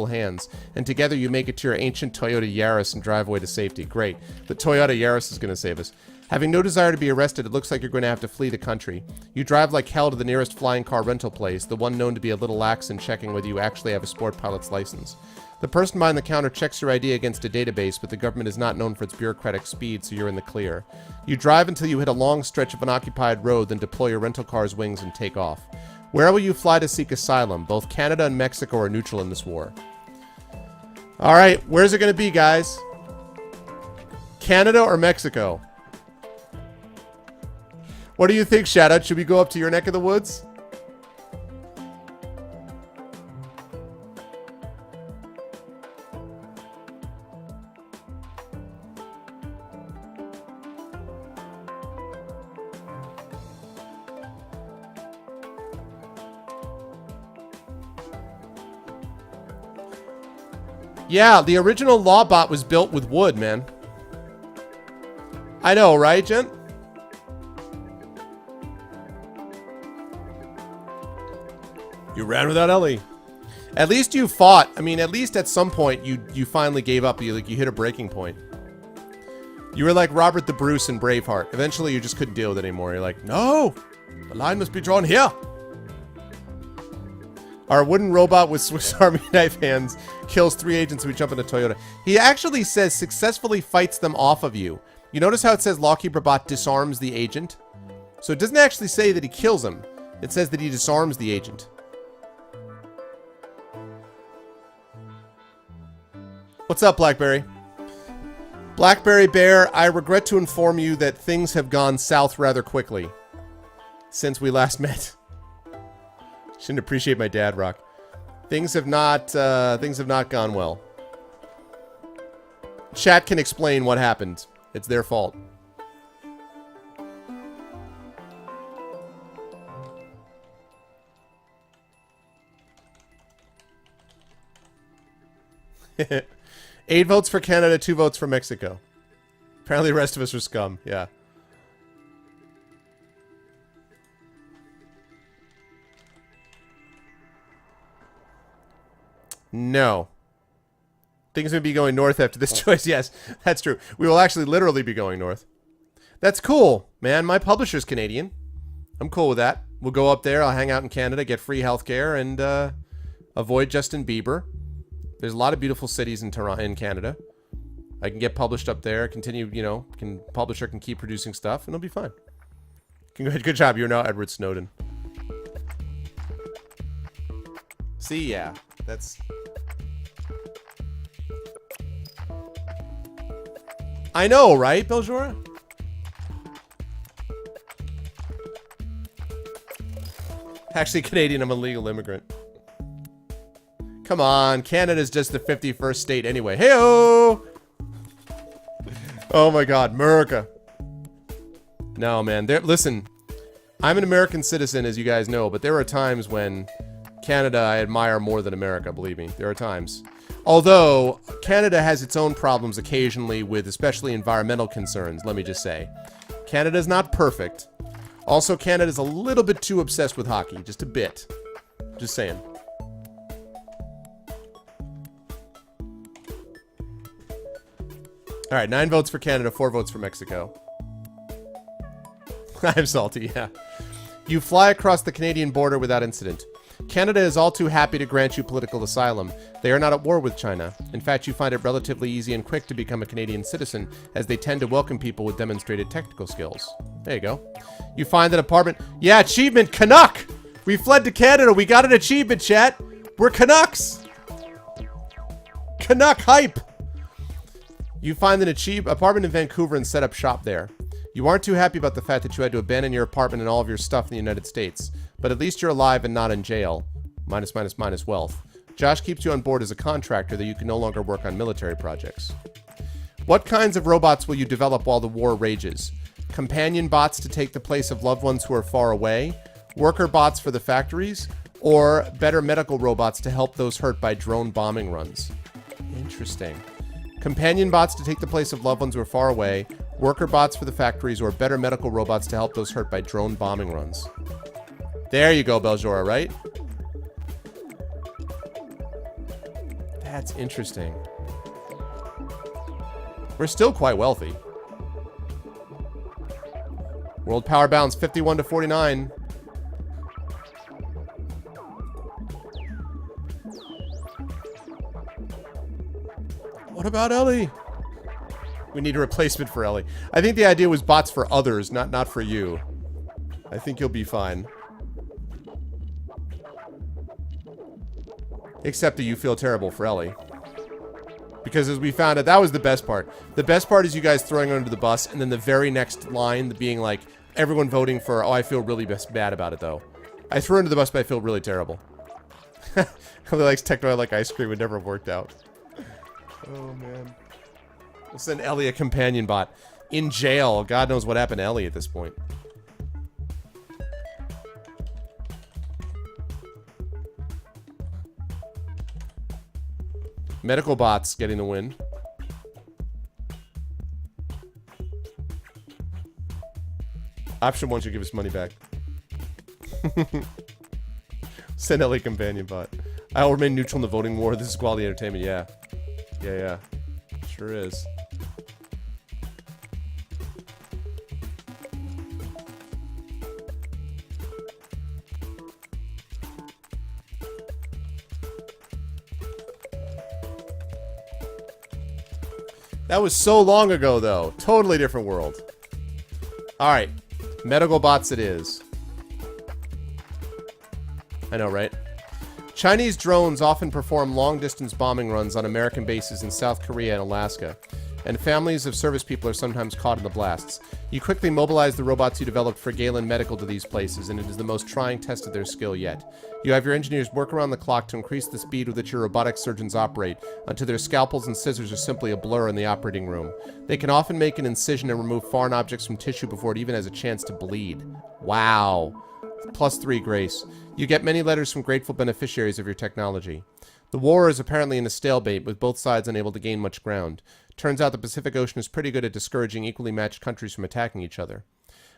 hands, and together you make it to your ancient Toyota Yaris and drive away to safety. Great. The Toyota Yaris is going to save us. Having no desire to be arrested, it looks like you're going to have to flee the country. You drive like hell to the nearest flying car rental place, the one known to be a little lax in checking whether you actually have a sport pilot's license. The person behind the counter checks your ID against a database, but the government is not known for its bureaucratic speed, so you're in the clear. You drive until you hit a long stretch of unoccupied road, then deploy your rental car's wings and take off. Where will you fly to seek asylum? Both Canada and Mexico are neutral in this war. Alright, where's it going to be, guys? Canada or Mexico? What do you think, Shoutout? Should we go up to your neck of the woods? Yeah, the original Lawbot was built with wood, man. I know, right, gent? You ran without Ellie. At least you fought. I mean, at least at some point you finally gave up. You hit a breaking point. You were like Robert the Bruce in Braveheart. Eventually, you just couldn't deal with it anymore. You're like, no, the line must be drawn here. Our wooden robot with Swiss Army knife hands kills 3 agents when we jump into Toyota. He actually says successfully fights them off of you. You notice how it says Lockkeeper Bot disarms the agent? So it doesn't actually say that he kills him. It says that he disarms the agent. What's up, Blackberry? Blackberry Bear, I regret to inform you that things have gone south rather quickly since we last met. Shouldn't appreciate my dad rock. Things have not gone well. Chat can explain what happened. It's their fault. Eight votes for Canada, 2 votes for Mexico. Apparently the rest of us are scum. Yeah. No. Things may be going north after this choice. Yes, that's true. We will actually literally be going north. That's cool, man. My publisher's Canadian. I'm cool with that. We'll go up there. I'll hang out in Canada, get free healthcare, and avoid Justin Bieber. There's a lot of beautiful cities in Toronto, in Canada. I can get published up there. Continue, you know, publisher can keep producing stuff, and it'll be fine. Good job. You're now Edward Snowden. See, yeah, that's. I know, right, Beljora? Actually, Canadian, I'm a legal immigrant. Come on, Canada's just the 51st state anyway. Hey-oh! Oh my god, America. No, man. Listen, I'm an American citizen, as you guys know, but there are times when Canada I admire more than America, believe me. There are times. Although, Canada has its own problems occasionally with especially environmental concerns, let me just say. Canada's not perfect. Also, Canada's a little bit too obsessed with hockey. Just a bit. Just saying. Alright, 9 votes for Canada, 4 votes for Mexico. I'm salty, yeah. You fly across the Canadian border without incident. Canada is all too happy to grant you political asylum. They are not at war with China. In fact, you find it relatively easy and quick to become a Canadian citizen, as they tend to welcome people with demonstrated technical skills. There you go. You find an apartment... Yeah, achievement, Canuck! We fled to Canada, we got an achievement, chat! We're Canucks! Canuck hype! You find an apartment in Vancouver and set up shop there. You aren't too happy about the fact that you had to abandon your apartment and all of your stuff in the United States. But at least you're alive and not in jail. Minus, minus, minus wealth. Josh keeps you on board as a contractor that you can no longer work on military projects. What kinds of robots will you develop while the war rages? Companion bots to take the place of loved ones who are far away? Worker bots for the factories? Or better medical robots to help those hurt by drone bombing runs? Interesting. Companion bots to take the place of loved ones who are far away, worker bots for the factories, or better medical robots to help those hurt by drone bombing runs. There you go, Beljora, right? That's interesting. We're still quite wealthy. World power balance 51 to 49. What about Ellie? We need a replacement for Ellie. I think the idea was bots for others, not for you. I think you'll be fine. Except that you feel terrible for Ellie. Because as we found out, that was the best part. The best part is you guys throwing her under the bus, and then the very next line being like, everyone voting for, oh, I feel really bad about it, though. I threw her under the bus, but I feel really terrible. Ellie likes techno, I like ice cream. Would never have worked out. Oh, man. We'll send Ellie a companion bot. In jail. God knows what happened to Ellie at this point. Medical bots getting the win. Option 1 should give us money back. Send Ellie companion bot. I will remain neutral in the voting war. This is quality entertainment. Yeah. Yeah. Sure is. That was so long ago, though. Totally different world. Alright. Medical bots it is. I know, right? Chinese drones often perform long-distance bombing runs on American bases in South Korea and Alaska, and families of service people are sometimes caught in the blasts. You quickly mobilize the robots you developed for Galen Medical to these places, and it is the most trying test of their skill yet. You have your engineers work around the clock to increase the speed with which your robotic surgeons operate, until their scalpels and scissors are simply a blur in the operating room. They can often make an incision and remove foreign objects from tissue before it even has a chance to bleed. Wow. +3 grace. You get many letters from grateful beneficiaries of your technology. The war is apparently in a stalemate, with both sides unable to gain much ground. Turns out the Pacific Ocean is pretty good at discouraging equally matched countries from attacking each other.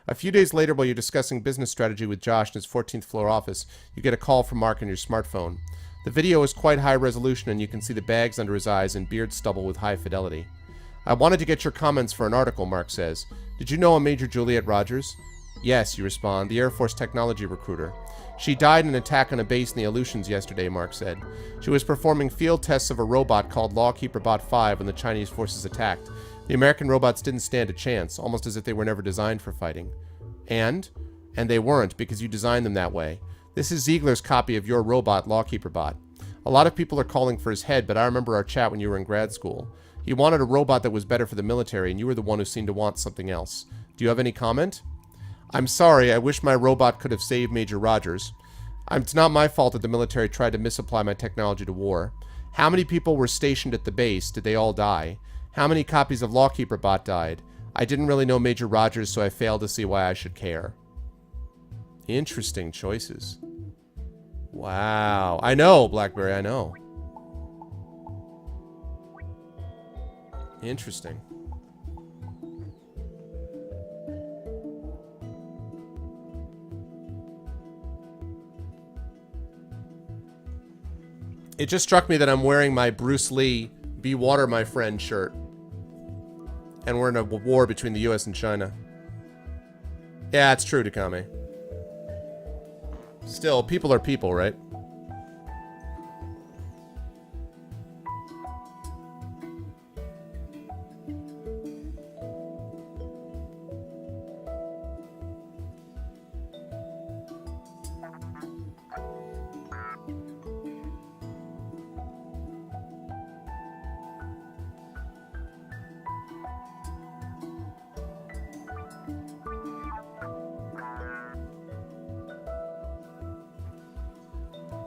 A few days later, while you're discussing business strategy with Josh in his 14th floor office, you get a call from Mark on your smartphone. The video is quite high resolution, and you can see the bags under his eyes and beard stubble with high fidelity. I wanted to get your comments for an article, Mark says. Did you know a Major Juliet Rogers? Yes, you respond, the Air Force technology recruiter. She died in an attack on a base in the Aleutians yesterday, Mark said. She was performing field tests of a robot called Lawkeeper Bot 5 when the Chinese forces attacked. The American robots didn't stand a chance, almost as if they were never designed for fighting. And they weren't, because you designed them that way. This is Ziegler's copy of your robot, Lawkeeper Bot. A lot of people are calling for his head, but I remember our chat when you were in grad school. He wanted a robot that was better for the military, and you were the one who seemed to want something else. Do you have any comment? I'm sorry, I wish my robot could have saved Major Rogers. It's not my fault that the military tried to misapply my technology to war. How many people were stationed at the base? Did they all die? How many copies of Lawkeeper Bot died? I didn't really know Major Rogers, so I failed to see why I should care. Interesting choices. Wow. I know, Blackberry, I know. Interesting. It just struck me that I'm wearing my Bruce Lee Be Water My Friend shirt. And we're in a war between the US and China. Yeah, it's true, Takami. Still, people are people, right?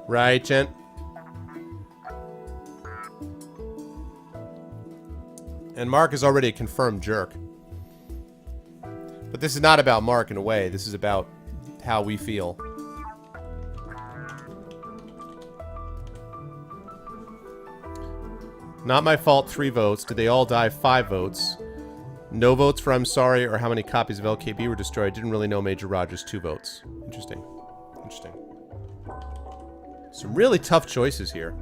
Right, gent? And Mark is already a confirmed jerk. But this is not about Mark in a way. This is about how we feel. Not my fault, 3 votes. Did they all die? 5 votes. No votes for I'm sorry or how many copies of LKB were destroyed. Didn't really know Major Rogers. 2 votes. Interesting. Interesting. Some really tough choices here.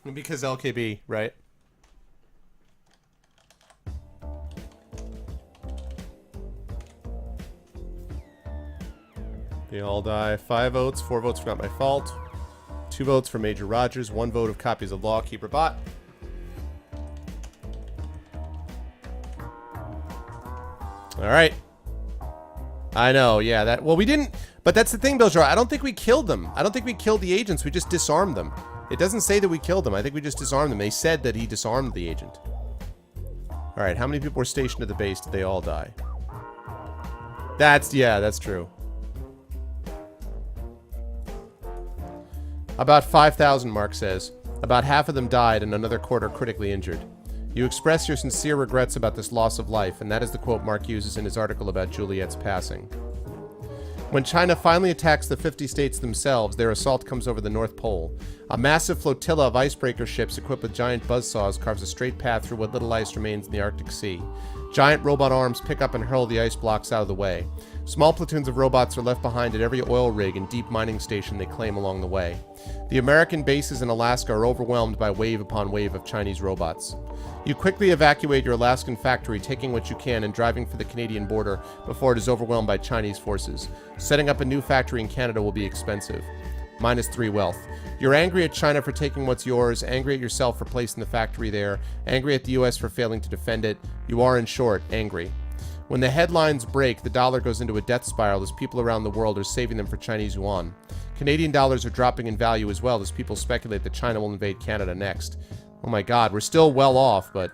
Because LKB, right? They all die. 5 votes, 4 votes for Not My Fault, 2 votes for Major Rogers, 1 vote of Copies of Law, Keeper Bot. Alright. I know, yeah, that... Well, we didn't... But that's the thing, Beljar. I don't think we killed them. I don't think we killed the agents. We just disarmed them. It doesn't say that we killed them. I think we just disarmed them. They said that he disarmed the agent. Alright, how many people were stationed at the base? Did they all die? Yeah, that's true. About 5,000, Mark says. About half of them died and another quarter critically injured. You express your sincere regrets about this loss of life, and that is the quote Mark uses in his article about Juliet's passing. When China finally attacks the 50 states themselves, their assault comes over the North Pole. A massive flotilla of icebreaker ships equipped with giant buzzsaws carves a straight path through what little ice remains in the Arctic Sea. Giant robot arms pick up and hurl the ice blocks out of the way. Small platoons of robots are left behind at every oil rig and deep mining station they claim along the way. The American bases in Alaska are overwhelmed by wave upon wave of Chinese robots. You quickly evacuate your Alaskan factory, taking what you can and driving for the Canadian border before it is overwhelmed by Chinese forces. Setting up a new factory in Canada will be expensive. -3 wealth. You're angry at China for taking what's yours, angry at yourself for placing the factory there, angry at the US for failing to defend it. You are, in short, angry. When the headlines break, the dollar goes into a death spiral as people around the world are saving them for Chinese yuan. Canadian dollars are dropping in value as well as people speculate that China will invade Canada next. Oh my god, we're still well off, but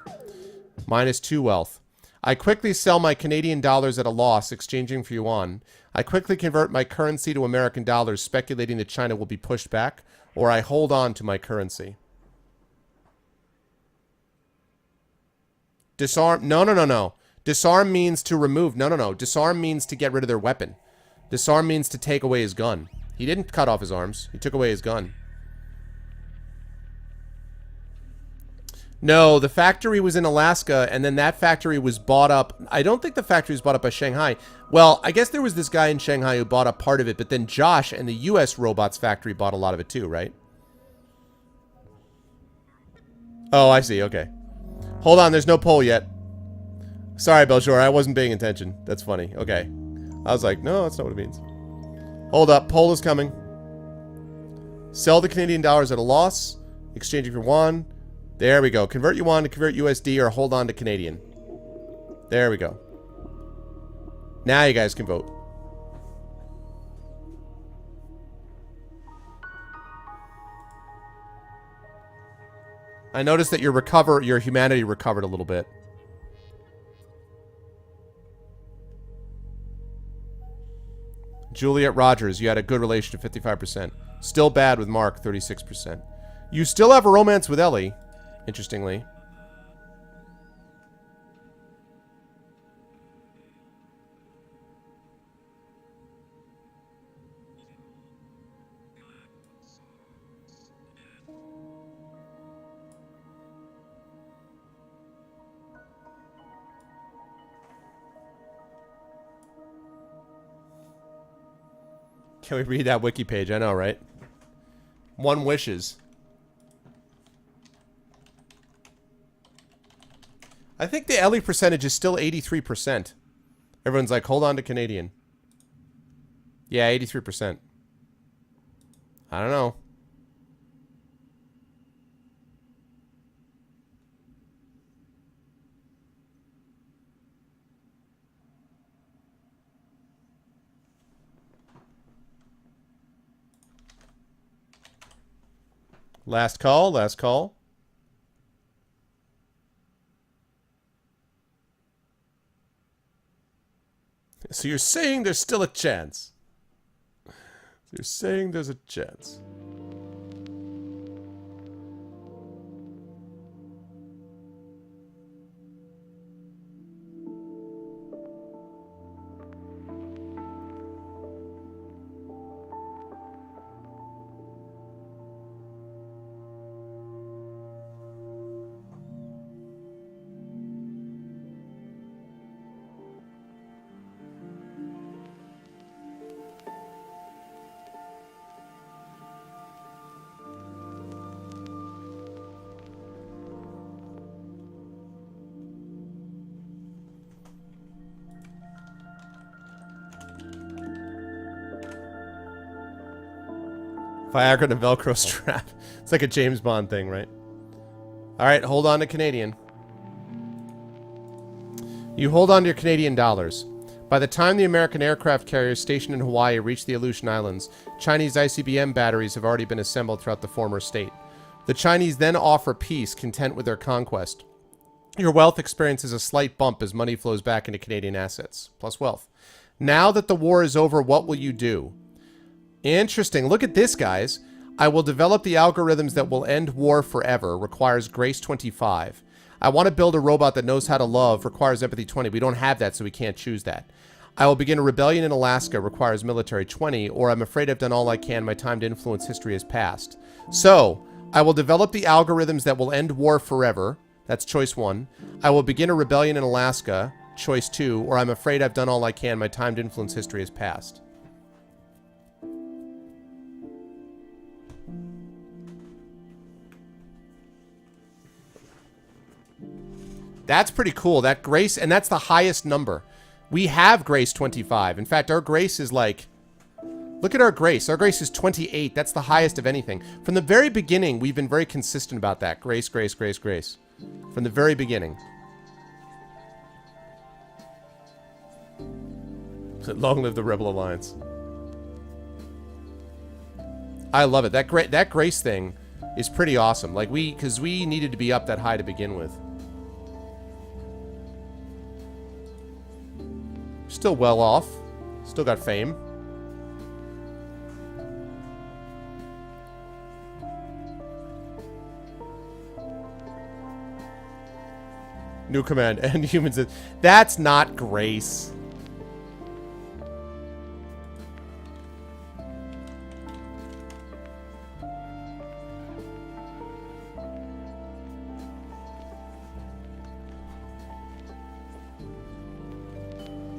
-2 wealth. I quickly sell my Canadian dollars at a loss, exchanging for yuan. I quickly convert my currency to American dollars, speculating that China will be pushed back, or I hold on to my currency. Disarm. No. Disarm means to remove. No. Disarm means to get rid of their weapon. Disarm means to take away his gun. He didn't cut off his arms. He took away his gun. No, the factory was in Alaska, and then that factory was bought up. I don't think the factory was bought up by Shanghai. Well, I guess there was this guy in Shanghai who bought up part of it, but then Josh and the US Robots factory bought a lot of it too, right? Oh, I see. Okay. Hold on, there's no poll yet. Sorry, Belshore, I wasn't paying attention. That's funny. Okay. I was like, no, that's not what it means. Hold up, poll is coming. Sell the Canadian dollars at a loss, exchanging for yuan. There we go. Convert yuan to convert USD or hold on to Canadian. There we go. Now you guys can vote. I noticed that your humanity recovered a little bit. Juliet Rogers, you had a good relation to 55%. Still bad with Mark, 36%. You still have a romance with Ellie, interestingly. Can we read that wiki page? I know, right? One wishes. I think the Ellie percentage is still 83%. Everyone's like, hold on to Canadian. Yeah, 83%. I don't know. Last call, last call. So you're saying there's still a chance. So you're saying there's a chance. Viagra and a Velcro strap. It's like a James Bond thing, right? Alright, hold on to Canadian. You hold on to your Canadian dollars. By the time the American aircraft carriers stationed in Hawaii reach the Aleutian Islands, Chinese ICBM batteries have already been assembled throughout the former state. The Chinese then offer peace, content with their conquest. Your wealth experiences a slight bump as money flows back into Canadian assets, plus wealth. Now that the war is over, what will you do? Interesting. Look at this, guys. I will develop the algorithms that will end war forever. Requires Grace 25. I want to build a robot that knows how to love. Requires Empathy 20. We don't have that, so we can't choose that. I will begin a rebellion in Alaska. Requires Military 20. Or I'm afraid I've done all I can. My time to influence history has passed. So, I will develop the algorithms that will end war forever. That's choice 1. I will begin a rebellion in Alaska. Choice 2. Or I'm afraid I've done all I can. My time to influence history has passed. That's pretty cool. That Grace, and that's the highest number. We have Grace 25. In fact, our Grace is like... Look at our Grace. Our Grace is 28. That's the highest of anything. From the very beginning, we've been very consistent about that. Grace, Grace, Grace, Grace. From the very beginning. Long live the Rebel Alliance. I love it. That Grace thing is pretty awesome. Like, because we needed to be up that high to begin with. Still well off. Still got fame. New command. And humans. That's not Grace.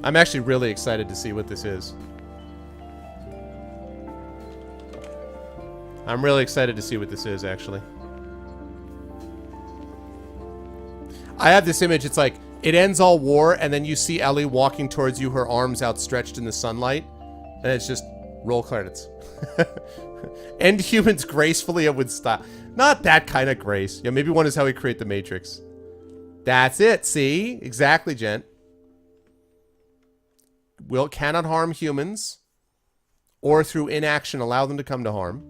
I'm actually really excited to see what this is. I'm really excited to see what this is, actually. I have this image, it's like, it ends all war, and then you see Ellie walking towards you, her arms outstretched in the sunlight, and it's just roll credits. End humans gracefully and with style. Not that kind of grace. Yeah, maybe one is how we create the Matrix. That's it, see? Exactly, gent. Cannot harm humans, or through inaction allow them to come to harm.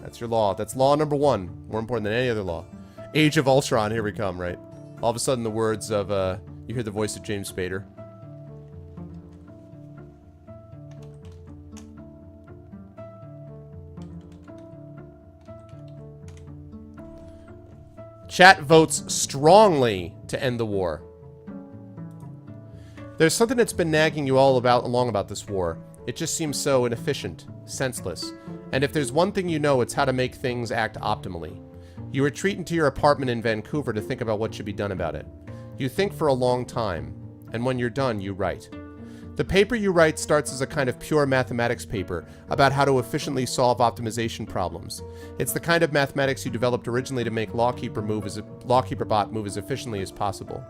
That's your law. That's law number 1. More important than any other law. Age of Ultron, here we come, right? All of a sudden the words of, you hear the voice of James Spader. Chat votes strongly to end the war. There's something that's been nagging you all along about this war. It just seems so inefficient, senseless. And if there's one thing you know, it's how to make things act optimally. You retreat into your apartment in Vancouver to think about what should be done about it. You think for a long time, and when you're done, you write. The paper you write starts as a kind of pure mathematics paper about how to efficiently solve optimization problems. It's the kind of mathematics you developed originally to make LawKeeper-Bot move as efficiently as possible.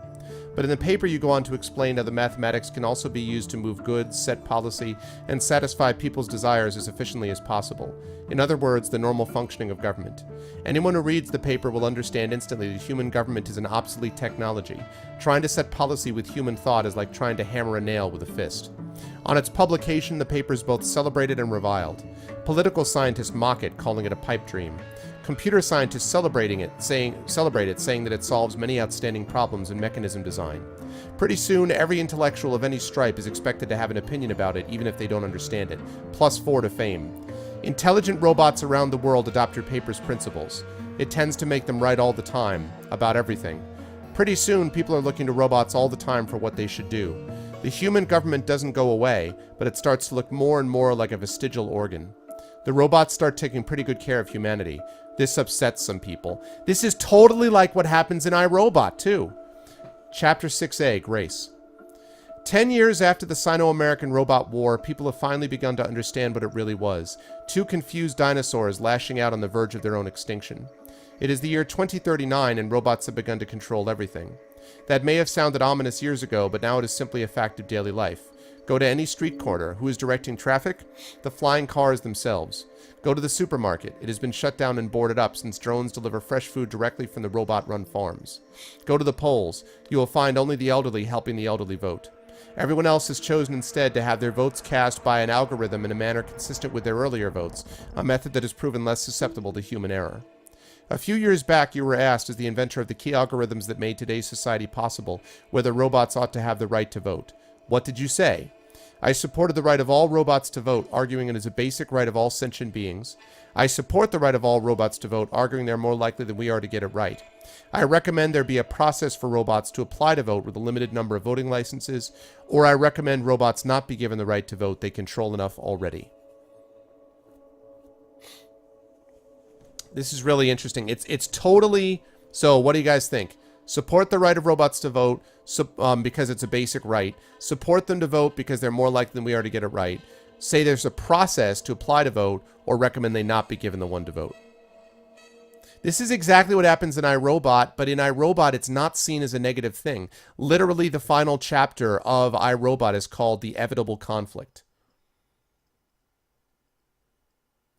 But in the paper you go on to explain how the mathematics can also be used to move goods, set policy, and satisfy people's desires as efficiently as possible. In other words, the normal functioning of government. Anyone who reads the paper will understand instantly that human government is an obsolete technology. Trying to set policy with human thought is like trying to hammer a nail with a fist. On its publication, the paper is both celebrated and reviled. Political scientists mock it, calling it a pipe dream. Computer scientists celebrate it, saying that it solves many outstanding problems in mechanism design. Pretty soon, every intellectual of any stripe is expected to have an opinion about it, even if they don't understand it. +4 to fame. Intelligent robots around the world adopt your paper's principles. It tends to make them right all the time, about everything. Pretty soon, people are looking to robots all the time for what they should do. The human government doesn't go away, but it starts to look more and more like a vestigial organ. The robots start taking pretty good care of humanity. This upsets some people. This is totally like what happens in iRobot, too. Chapter 6A, Grace. 10 years after the Sino-American Robot War, people have finally begun to understand what it really was. 2 confused dinosaurs lashing out on the verge of their own extinction. It is the year 2039 and robots have begun to control everything. That may have sounded ominous years ago, but now it is simply a fact of daily life. Go to any street corner. Who is directing traffic? The flying cars themselves. Go to the supermarket. It has been shut down and boarded up since drones deliver fresh food directly from the robot-run farms. Go to the polls. You will find only the elderly helping the elderly vote. Everyone else has chosen instead to have their votes cast by an algorithm in a manner consistent with their earlier votes, a method that has proven less susceptible to human error. A few years back, you were asked, as the inventor of the key algorithms that made today's society possible, whether robots ought to have the right to vote. What did you say? I supported the right of all robots to vote, arguing it is a basic right of all sentient beings. I support the right of all robots to vote, arguing they're more likely than we are to get it right. I recommend there be a process for robots to apply to vote with a limited number of voting licenses, or I recommend robots not be given the right to vote. They control enough already. This is really interesting. It's totally... So, what do you guys think? Support the right of robots to vote because it's a basic right. Support them to vote because they're more likely than we are to get it right. Say there's a process to apply to vote, or recommend they not be given the one to vote. This is exactly what happens in iRobot, but in iRobot, it's not seen as a negative thing. Literally, the final chapter of iRobot is called The Evitable Conflict.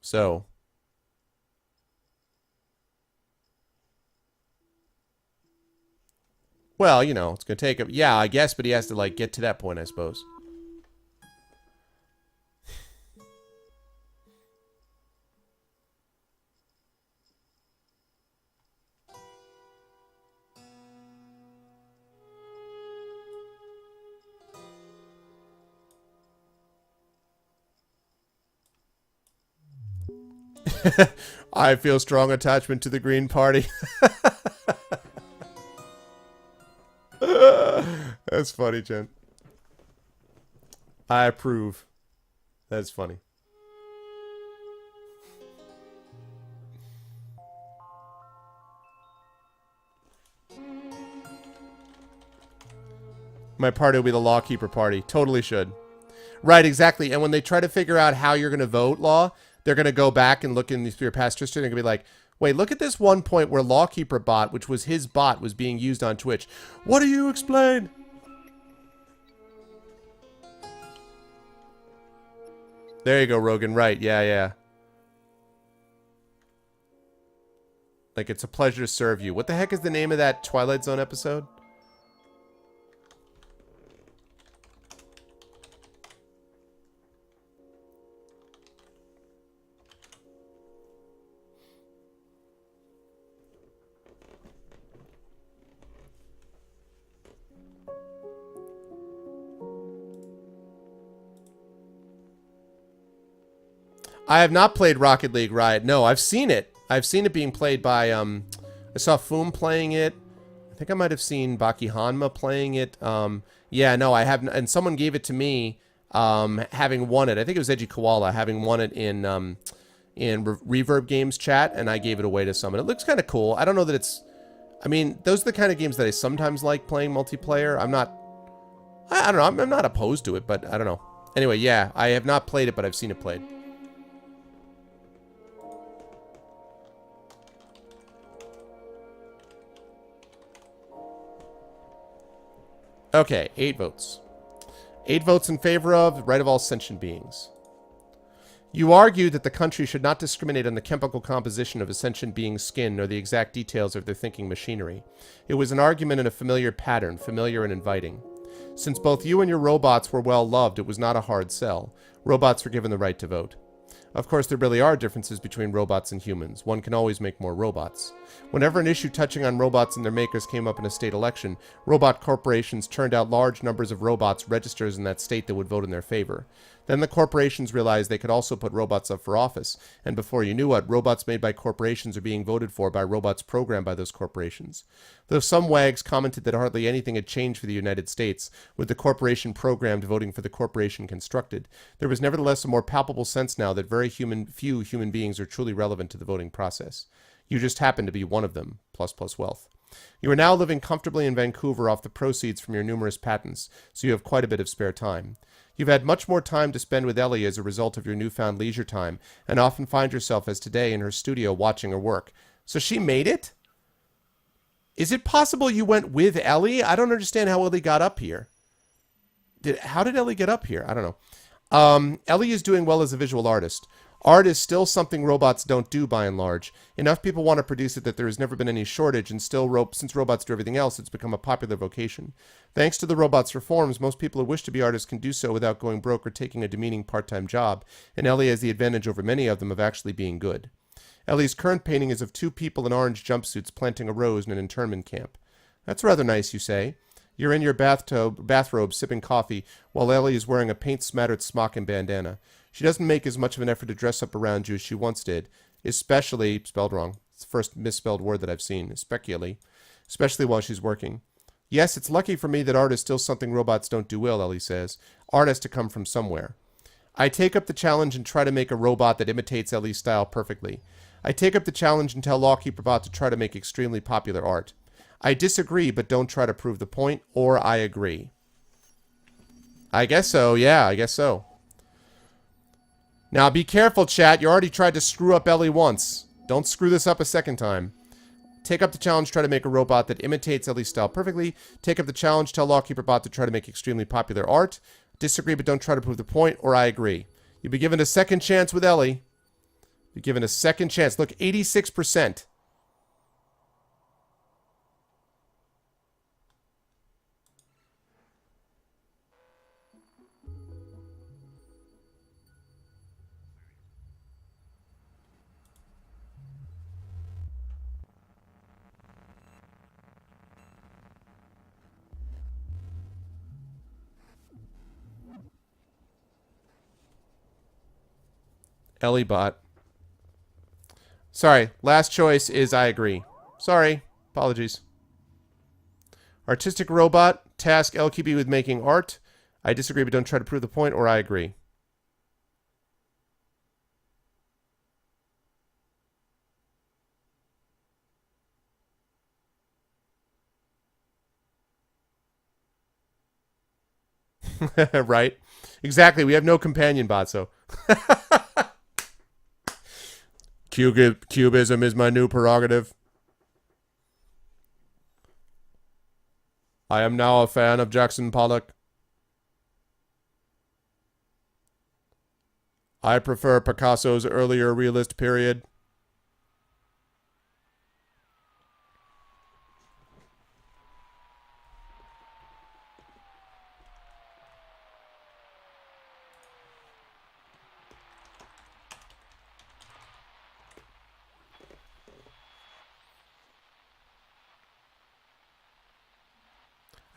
So... Well, you know, it's going to take him... Yeah, I guess, but he has to, like, get to that point, I suppose. I feel strong attachment to the Green Party. That's funny, Jen. I approve. That's funny. My party will be the Lawkeeper Party. Totally should. Right, exactly. And when they try to figure out how you're going to vote, Law, they're going to go back and look in your past history. They're going to be like, wait, look at this one point where Lawkeeper Bot, which was his bot, was being used on Twitch. What do you explain? There you go, Rogan. Right. Yeah, yeah. Like, it's a pleasure to serve you. What the heck is the name of that Twilight Zone episode? I have not played Rocket League, Riot. No, I've seen it. I've seen it being played by, I saw Foom playing it. I think I might have seen Baki Hanma playing it. Yeah, no, I haven't. And someone gave it to me, having won it. I think it was Edgy Koala, having won it in Reverb Games chat, and I gave it away to someone. It looks kind of cool. I don't know that it's... I mean, those are the kind of games that I sometimes like playing multiplayer. I don't know. I'm not opposed to it, but I don't know. Anyway, yeah, I have not played it, but I've seen it played. Okay, 8 votes. 8 votes in favor of the right of all sentient beings. You argue that the country should not discriminate on the chemical composition of a sentient being's skin nor the exact details of their thinking machinery. It was an argument in a familiar pattern, familiar and inviting. Since both you and your robots were well loved, it was not a hard sell. Robots were given the right to vote. Of course, there really are differences between robots and humans. One can always make more robots. Whenever an issue touching on robots and their makers came up in a state election, robot corporations turned out large numbers of robots registered in that state that would vote in their favor. Then the corporations realized they could also put robots up for office, and before you knew it, robots made by corporations are being voted for by robots programmed by those corporations. Though some wags commented that hardly anything had changed for the United States, with the corporation programmed voting for the corporation constructed, there was nevertheless a more palpable sense now that very few human beings are truly relevant to the voting process. You just happen to be one of them, plus wealth. You are now living comfortably in Vancouver off the proceeds from your numerous patents, so you have quite a bit of spare time. You've had much more time to spend with Ellie as a result of your newfound leisure time, and often find yourself, as today, in her studio watching her work. So she made it? Is it possible you went with Ellie? I don't understand how Ellie got up here. How did Ellie get up here? I don't know. Ellie is doing well as a visual artist. Art is still something robots don't do by and large. Enough people want to produce it that there has never been any shortage, and still, since robots do everything else, it's become a popular vocation. Thanks to the robots' reforms, most people who wish to be artists can do so without going broke or taking a demeaning part-time job, and Ellie has the advantage over many of them of actually being good. Ellie's current painting is of two people in orange jumpsuits planting a rose in an internment camp. That's rather nice, you say. You're in your bathrobe sipping coffee, while Ellie is wearing a paint-smattered smock and bandana. She doesn't make as much of an effort to dress up around you as she once did, especially, spelled wrong, it's the first misspelled word that I've seen, especially while she's working. Yes, it's lucky for me that art is still something robots don't do well, Ellie says. Art has to come from somewhere. I take up the challenge and try to make a robot that imitates Ellie's style perfectly. I take up the challenge and tell Lawkeeper Bot to try to make extremely popular art. I disagree, but don't try to prove the point, or I agree. I guess so, yeah, I guess so. Now, be careful, chat. You already tried to screw up Ellie once. Don't screw this up a second time. Take up the challenge, try to make a robot that imitates Ellie's style perfectly. Take up the challenge, tell Lawkeeper Bot to try to make extremely popular art. Disagree, but don't try to prove the point, or I agree. You'll be given a second chance with Ellie. You're given a second chance. Look, 86%. Ellie Bot. Sorry, last choice is I agree. Sorry, apologies. Artistic robot, task LQB with making art. I disagree, but don't try to prove the point, or I agree. Right? Exactly, we have no companion bot, so... Cubism is my new prerogative. I am now a fan of Jackson Pollock. I prefer Picasso's earlier realist period.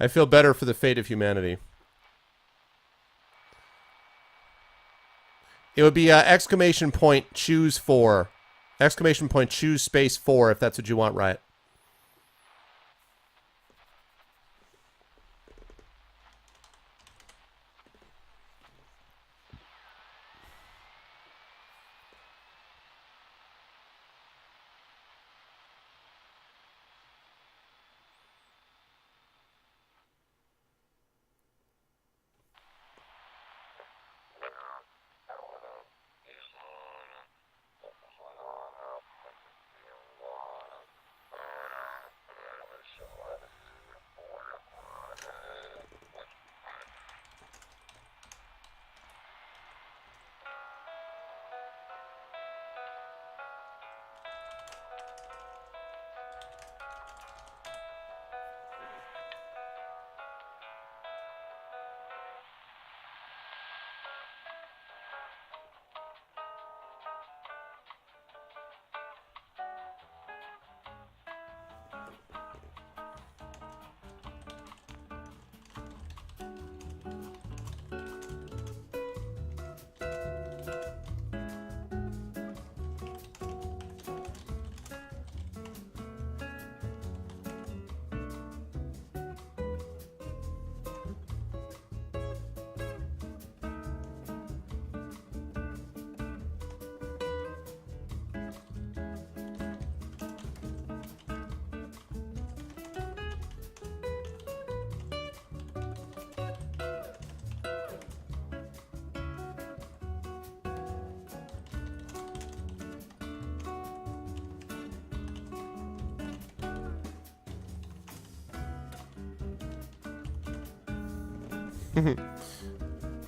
I feel better for the fate of humanity. It would be exclamation point choose 4. Exclamation point choose space 4 if that's what you want, right?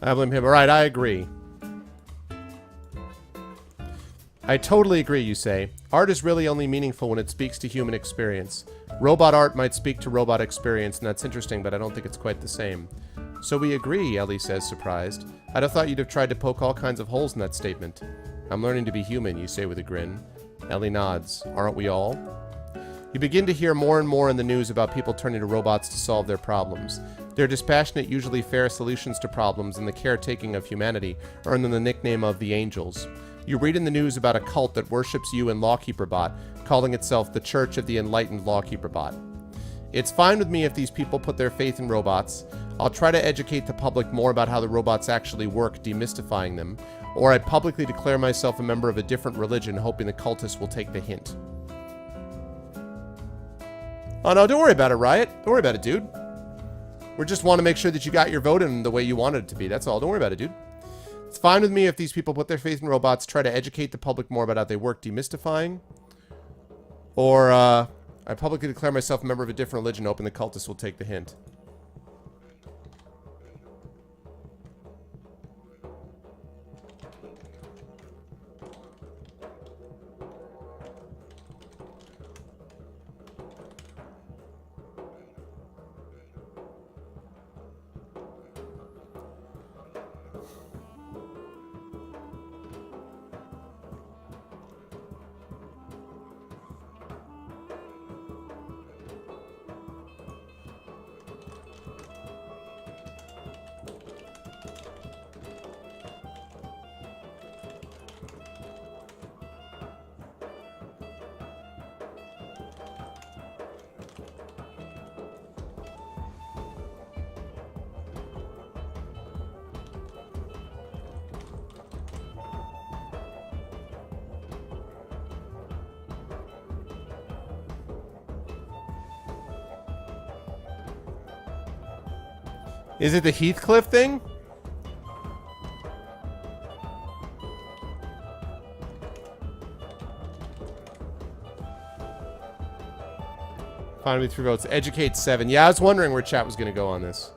I blame him. All right, I agree. I totally agree, you say. Art is really only meaningful when it speaks to human experience. Robot art might speak to robot experience, and that's interesting, but I don't think it's quite the same. So we agree, Ellie says, surprised. I'd have thought you'd have tried to poke all kinds of holes in that statement. I'm learning to be human, you say with a grin. Ellie nods. Aren't we all? You begin to hear more and more in the news about people turning to robots to solve their problems. Their dispassionate, usually fair solutions to problems and the caretaking of humanity earn them the nickname of the Angels. You read in the news about a cult that worships you and LawkeeperBot, calling itself the Church of the Enlightened LawkeeperBot. It's fine with me if these people put their faith in robots. I'll try to educate the public more about how the robots actually work, demystifying them, or I publicly declare myself a member of a different religion, hoping the cultists will take the hint. Oh no, don't worry about it, Riot. Don't worry about it, dude. We just want to make sure that you got your vote in the way you wanted it to be. That's all. Don't worry about it, dude. It's fine with me if these people put their faith in robots, try to educate the public more about how they work, demystifying. Or, I publicly declare myself a member of a different religion, hoping the cultists will take the hint. Is it the Heathcliff thing? Finally, 3 votes. Educate 7. Yeah, I was wondering where chat was going to go on this.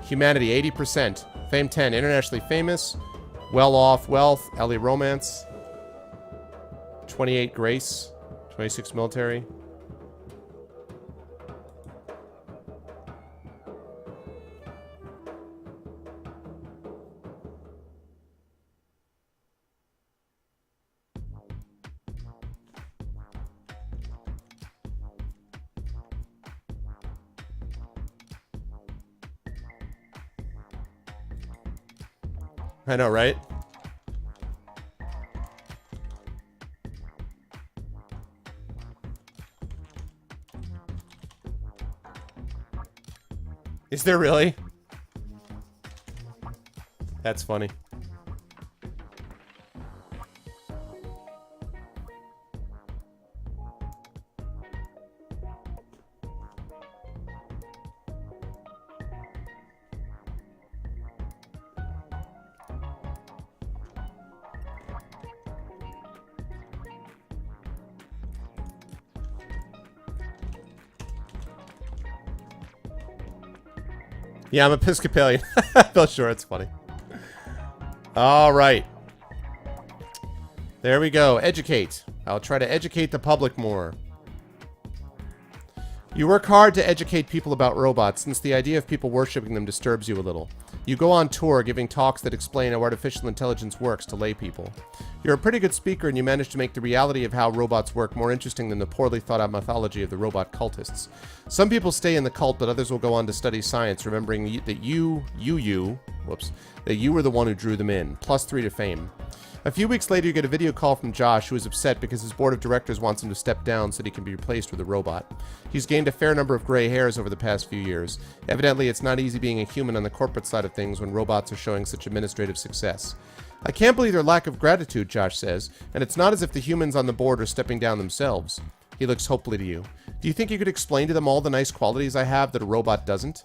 Humanity, 80%. Fame 10. Internationally famous. Well off. Wealth. Ellie romance. 28 grace. 26 military. I know, right? Is there really? That's funny. Yeah, I'm Episcopalian. Felt sure it's funny. All right. There we go. Educate. I'll try to educate the public more. You work hard to educate people about robots, since the idea of people worshipping them disturbs you a little. You go on tour giving talks that explain how artificial intelligence works to lay people. You're a pretty good speaker, and you manage to make the reality of how robots work more interesting than the poorly thought out mythology of the robot cultists. Some people stay in the cult, but others will go on to study science, remembering that you were the one who drew them in. +3 to fame. A few weeks later, you get a video call from Josh, who is upset because his board of directors wants him to step down so that he can be replaced with a robot. He's gained a fair number of gray hairs over the past few years. Evidently, it's not easy being a human on the corporate side of things when robots are showing such administrative success. I can't believe their lack of gratitude, Josh says, and it's not as if the humans on the board are stepping down themselves. He looks hopefully to you. Do you think you could explain to them all the nice qualities I have that a robot doesn't?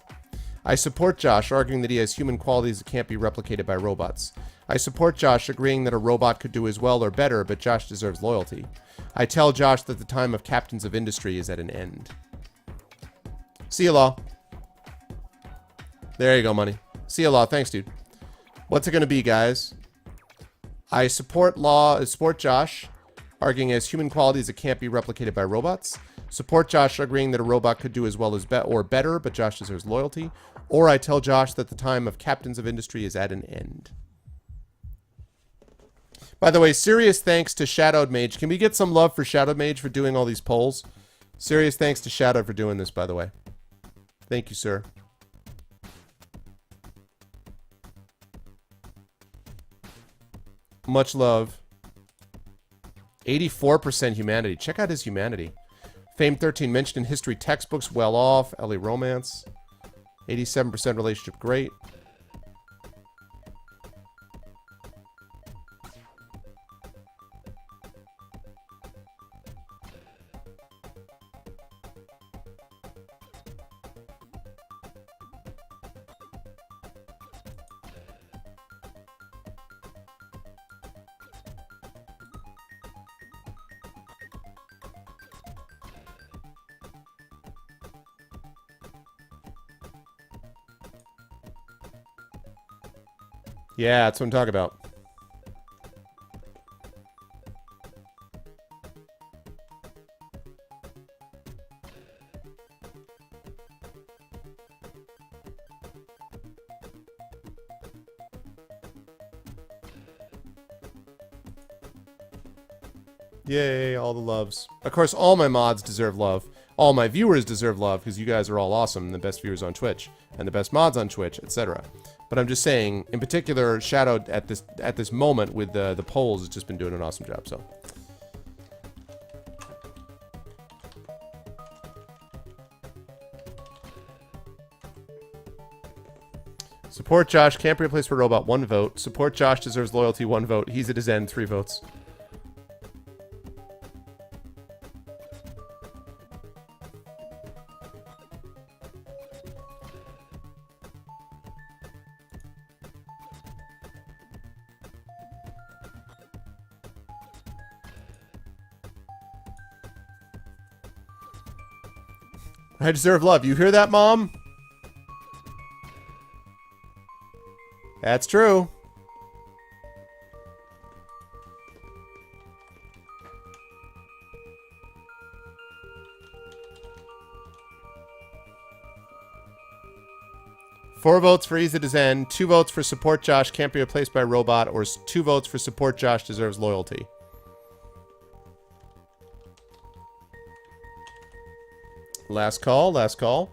I support Josh, arguing that he has human qualities that can't be replicated by robots. I support Josh, agreeing that a robot could do as well or better, but Josh deserves loyalty. I tell Josh that the time of captains of industry is at an end. See you, Law. There you go, money. See you, Law. Thanks, dude. What's it going to be, guys? I support Josh, arguing as human qualities that can't be replicated by robots. Support Josh, agreeing that a robot could do as well as or better, but Josh deserves loyalty. Or I tell Josh that the time of captains of industry is at an end. By the way, serious thanks to Shadowed Mage. Can we get some love for Shadowed Mage for doing all these polls? Serious thanks to Shadowed for doing this, by the way. Thank you, sir. Much love. 84% humanity. Check out his humanity. Fame 13 mentioned in history textbooks, well off. LA romance. 87% relationship, great. Yeah, that's what I'm talking about. Yay, all the loves. Of course, all my mods deserve love. All my viewers deserve love because you guys are all awesome and the best viewers on Twitch and the best mods on Twitch, etc. But I'm just saying, in particular, Shadowed at this moment with the polls has just been doing an awesome job. So, support Josh, can't be replaced for a robot, 1 vote. Support Josh, deserves loyalty, 1 vote. He's at his end, 3 votes. I deserve love. You hear that, Mom? That's true. Four votes for Ease at his end, 2 votes for support Josh, can't be replaced by a robot, or 2 votes for support Josh, deserves loyalty. Last call, last call.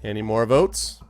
Any more votes?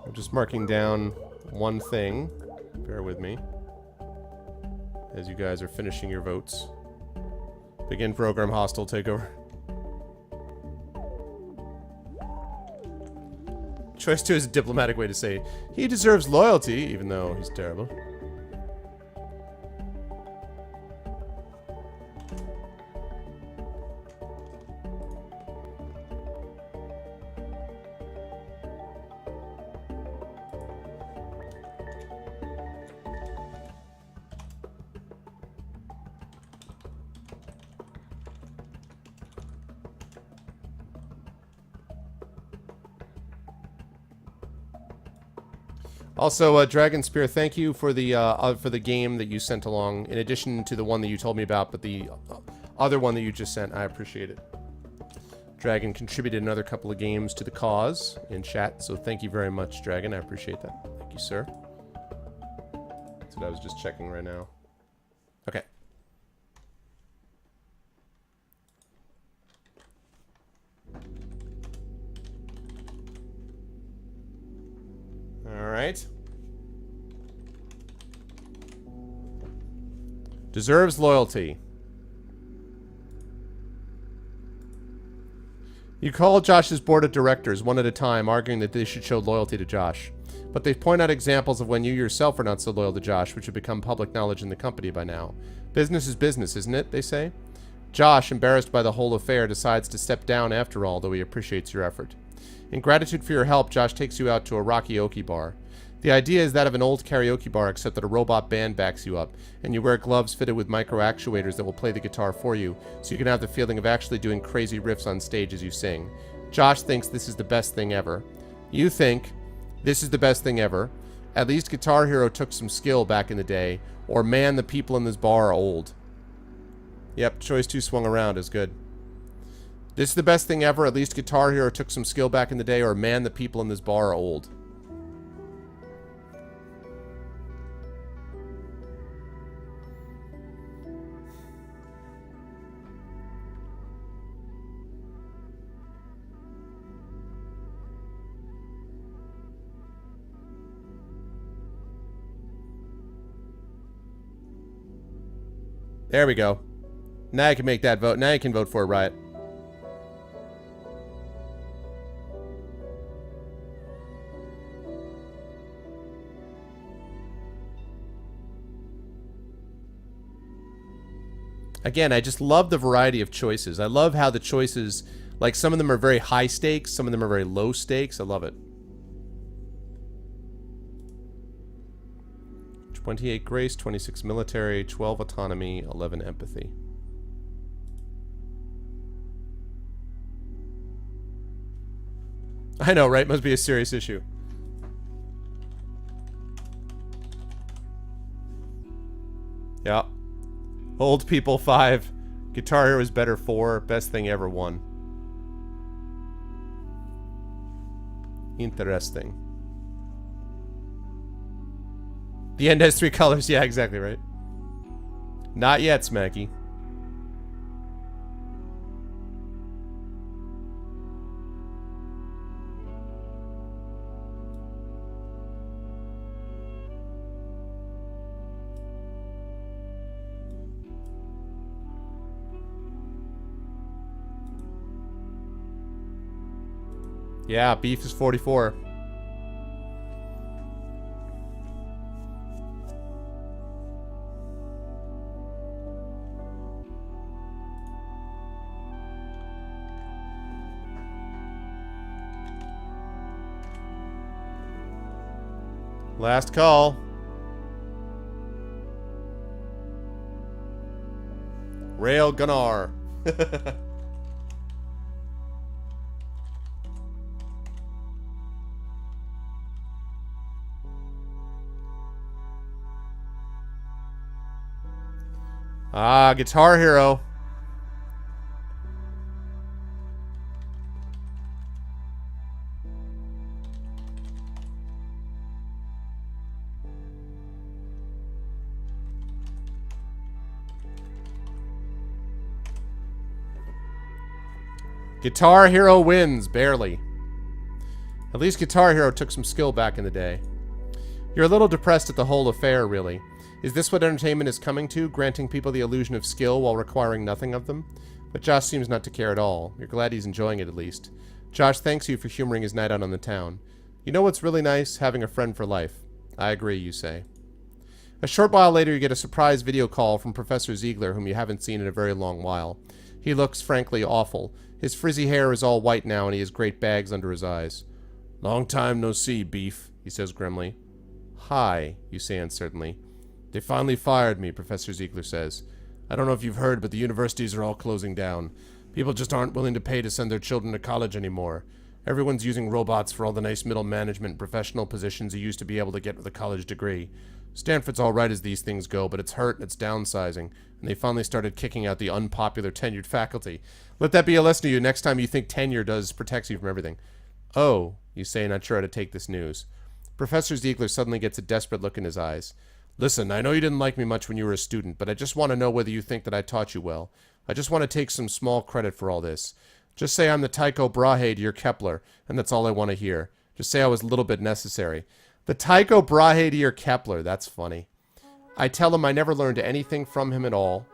I'm just marking down one thing. Bear with me. As you guys are finishing your votes. Begin program hostile takeover. Choice 2 is a diplomatic way to say he deserves loyalty, even though he's terrible. Also, Dragon Spear, thank you for the game that you sent along, in addition to the one that you told me about, but the other one that you just sent. I appreciate it. Dragon contributed another couple of games to the cause in chat, so thank you very much, Dragon. I appreciate that. Thank you, sir. That's what I was just checking right now. Okay. All right. Deserves loyalty. You call Josh's board of directors one at a time, arguing that they should show loyalty to Josh. But they point out examples of when you yourself are not so loyal to Josh, which have become public knowledge in the company by now. Business is business, isn't it, they say? Josh, embarrassed by the whole affair, decides to step down after all, though he appreciates your effort. In gratitude for your help, Josh takes you out to a karaoke bar. The idea is that of an old karaoke bar, except that a robot band backs you up, and you wear gloves fitted with micro actuators that will play the guitar for you, so you can have the feeling of actually doing crazy riffs on stage as you sing. Josh thinks this is the best thing ever. You think this is the best thing ever. At least Guitar Hero took some skill back in the day, or man, the people in this bar are old. Yep, choice 2 swung around is good. This is the best thing ever. At least Guitar Hero took some skill back in the day, or man, the people in this bar are old. There we go. Now you can make that vote. Now you can vote for it, Riot. Again, I just love the variety of choices. I love how the choices, like some of them are very high stakes, some of them are very low stakes. I love it. 28 grace, 26 military, 12 autonomy, 11 empathy. I know, right? Must be a serious issue. Yeah. Old people 5. Guitar Hero is better 4. Best thing ever 1. Interesting. The end has 3 colors. Yeah, exactly right. Not yet, Smacky. Yeah, beef is 44. Last call. Rail Gunnar. Ah, Guitar Hero. Guitar Hero wins, barely. At least Guitar Hero took some skill back in the day. You're a little depressed at the whole affair, really. Is this what entertainment is coming to, granting people the illusion of skill while requiring nothing of them? But Josh seems not to care at all. You're glad he's enjoying it, at least. Josh thanks you for humoring his night out on the town. You know what's really nice? Having a friend for life. I agree, you say. A short while later, you get a surprise video call from Professor Ziegler, whom you haven't seen in a very long while. He looks, frankly, awful. His frizzy hair is all white now, and he has great bags under his eyes. Long time no see, Beef, he says grimly. Hi, you say uncertainly. They finally fired me, Professor Ziegler says. I don't know if you've heard, but the universities are all closing down. People just aren't willing to pay to send their children to college anymore. Everyone's using robots for all the nice middle management and professional positions you used to be able to get with a college degree. Stanford's all right as these things go, but it's hurt and it's downsizing, and and they finally started kicking out the unpopular tenured faculty. Let that be a lesson to you next time you think tenure protects you from everything. Oh, you say, not sure how to take this news. Professor Ziegler suddenly gets a desperate look in his eyes. Listen, I know you didn't like me much when you were a student, but I just want to know whether you think that I taught you well. I just want to take some small credit for all this. Just say I'm the Tycho Brahe to your Kepler, and that's all I want to hear. Just say I was a little bit necessary. The Tycho Brahe to your Kepler, that's funny. I tell him I never learned anything from him at all.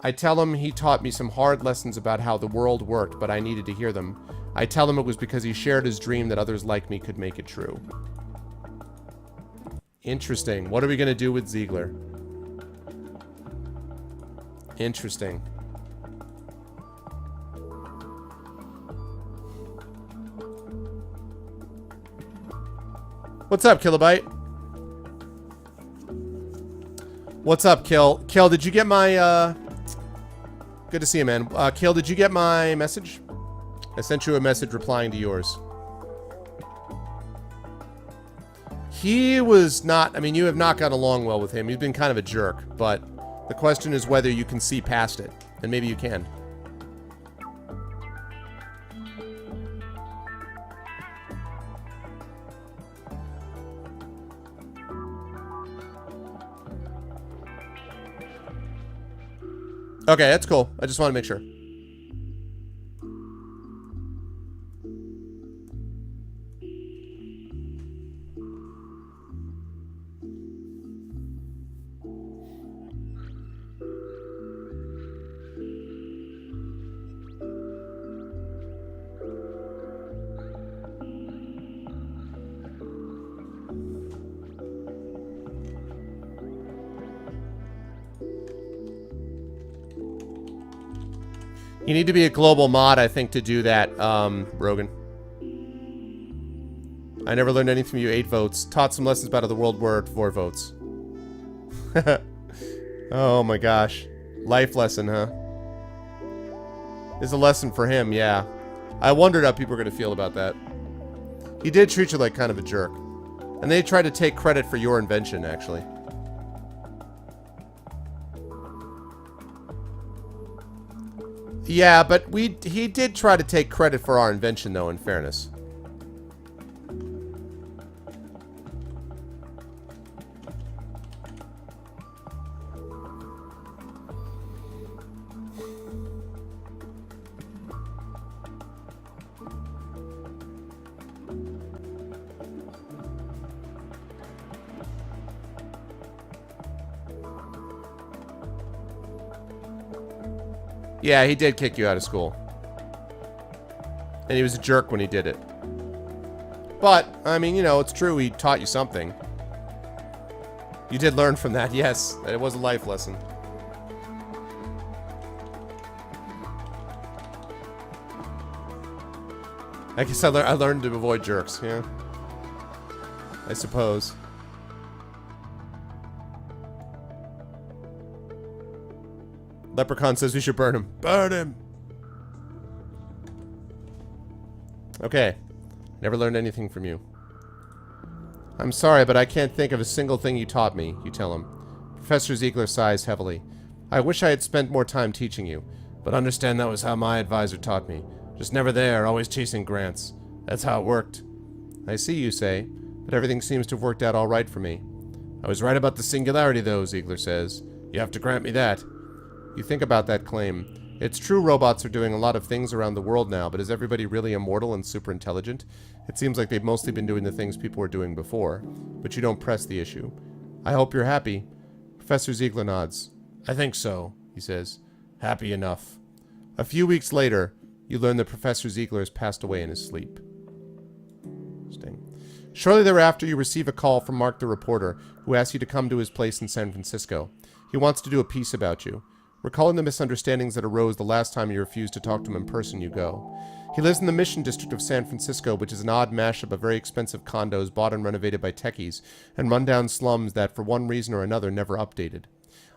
I tell him he taught me some hard lessons about how the world worked, but I needed to hear them. I tell him it was because he shared his dream that others like me could make it true. Interesting. What are we going to do with Ziegler? Interesting. What's up, Kilobyte? What's up, Kill? Kill, did you get my, Good to see you, man. Kill, did you get my message? I sent you a message replying to yours. He was not... I mean, you have not gotten along well with him. He's been kind of a jerk, but the question is whether you can see past it. And maybe you can. Okay, that's cool. I just want to make sure. You need to be a global mod, I think, to do that, Rogan. I never learned anything from you. 8 votes. Taught some lessons about how the world worked. 4 votes. Oh my gosh. Life lesson, huh? Is a lesson for him, yeah. I wondered how people were going to feel about that. He did treat you like kind of a jerk. And they tried to take credit for your invention, actually. Yeah, but he did try to take credit for our invention, though, in fairness. Yeah, he did kick you out of school. And he was a jerk when he did it. But, I mean, you know, it's true, he taught you something. You did learn from that, yes. It was a life lesson. I guess I learned to avoid jerks, yeah. I suppose. Leprechaun says we should burn him. Burn him! Okay. Never learned anything from you. I'm sorry, but I can't think of a single thing you taught me, you tell him. Professor Ziegler sighs heavily. I wish I had spent more time teaching you, but understand that was how my advisor taught me. Just never there, always chasing grants. That's how it worked. I see, you say, but everything seems to have worked out all right for me. I was right about the singularity, though, Ziegler says. You have to grant me that. You think about that claim. It's true robots are doing a lot of things around the world now, but is everybody really immortal and super intelligent? It seems like they've mostly been doing the things people were doing before, but you don't press the issue. I hope you're happy. Professor Ziegler nods. I think so, he says. Happy enough. A few weeks later, you learn that Professor Ziegler has passed away in his sleep. Interesting. Shortly thereafter, you receive a call from Mark the reporter, who asks you to come to his place in San Francisco. He wants to do a piece about you. Recalling the misunderstandings that arose the last time you refused to talk to him in person, you go. He lives in the Mission District of San Francisco, which is an odd mashup of very expensive condos bought and renovated by techies, and rundown slums that, for one reason or another, never updated.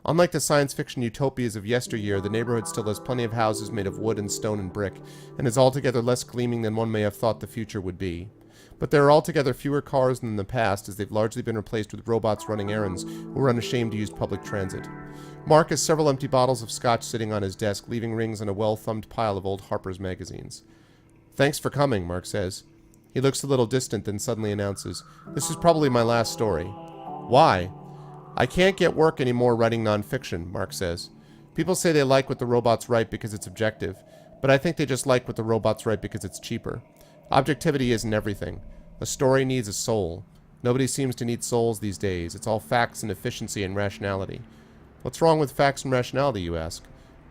Unlike the science fiction utopias of yesteryear, the neighborhood still has plenty of houses made of wood and stone and brick, and is altogether less gleaming than one may have thought the future would be. But there are altogether fewer cars than in the past, as they've largely been replaced with robots running errands who are unashamed to use public transit. Mark has several empty bottles of scotch sitting on his desk, leaving rings on a well-thumbed pile of old Harper's magazines. "Thanks for coming," Mark says. He looks a little distant, then suddenly announces, "This is probably my last story." "Why?" "I can't get work anymore writing nonfiction," Mark says. "People say they like what the robots write because it's objective, but I think they just like what the robots write because it's cheaper. Objectivity isn't everything. A story needs a soul. Nobody seems to need souls these days. It's all facts and efficiency and rationality." "What's wrong with facts and rationality, you ask?"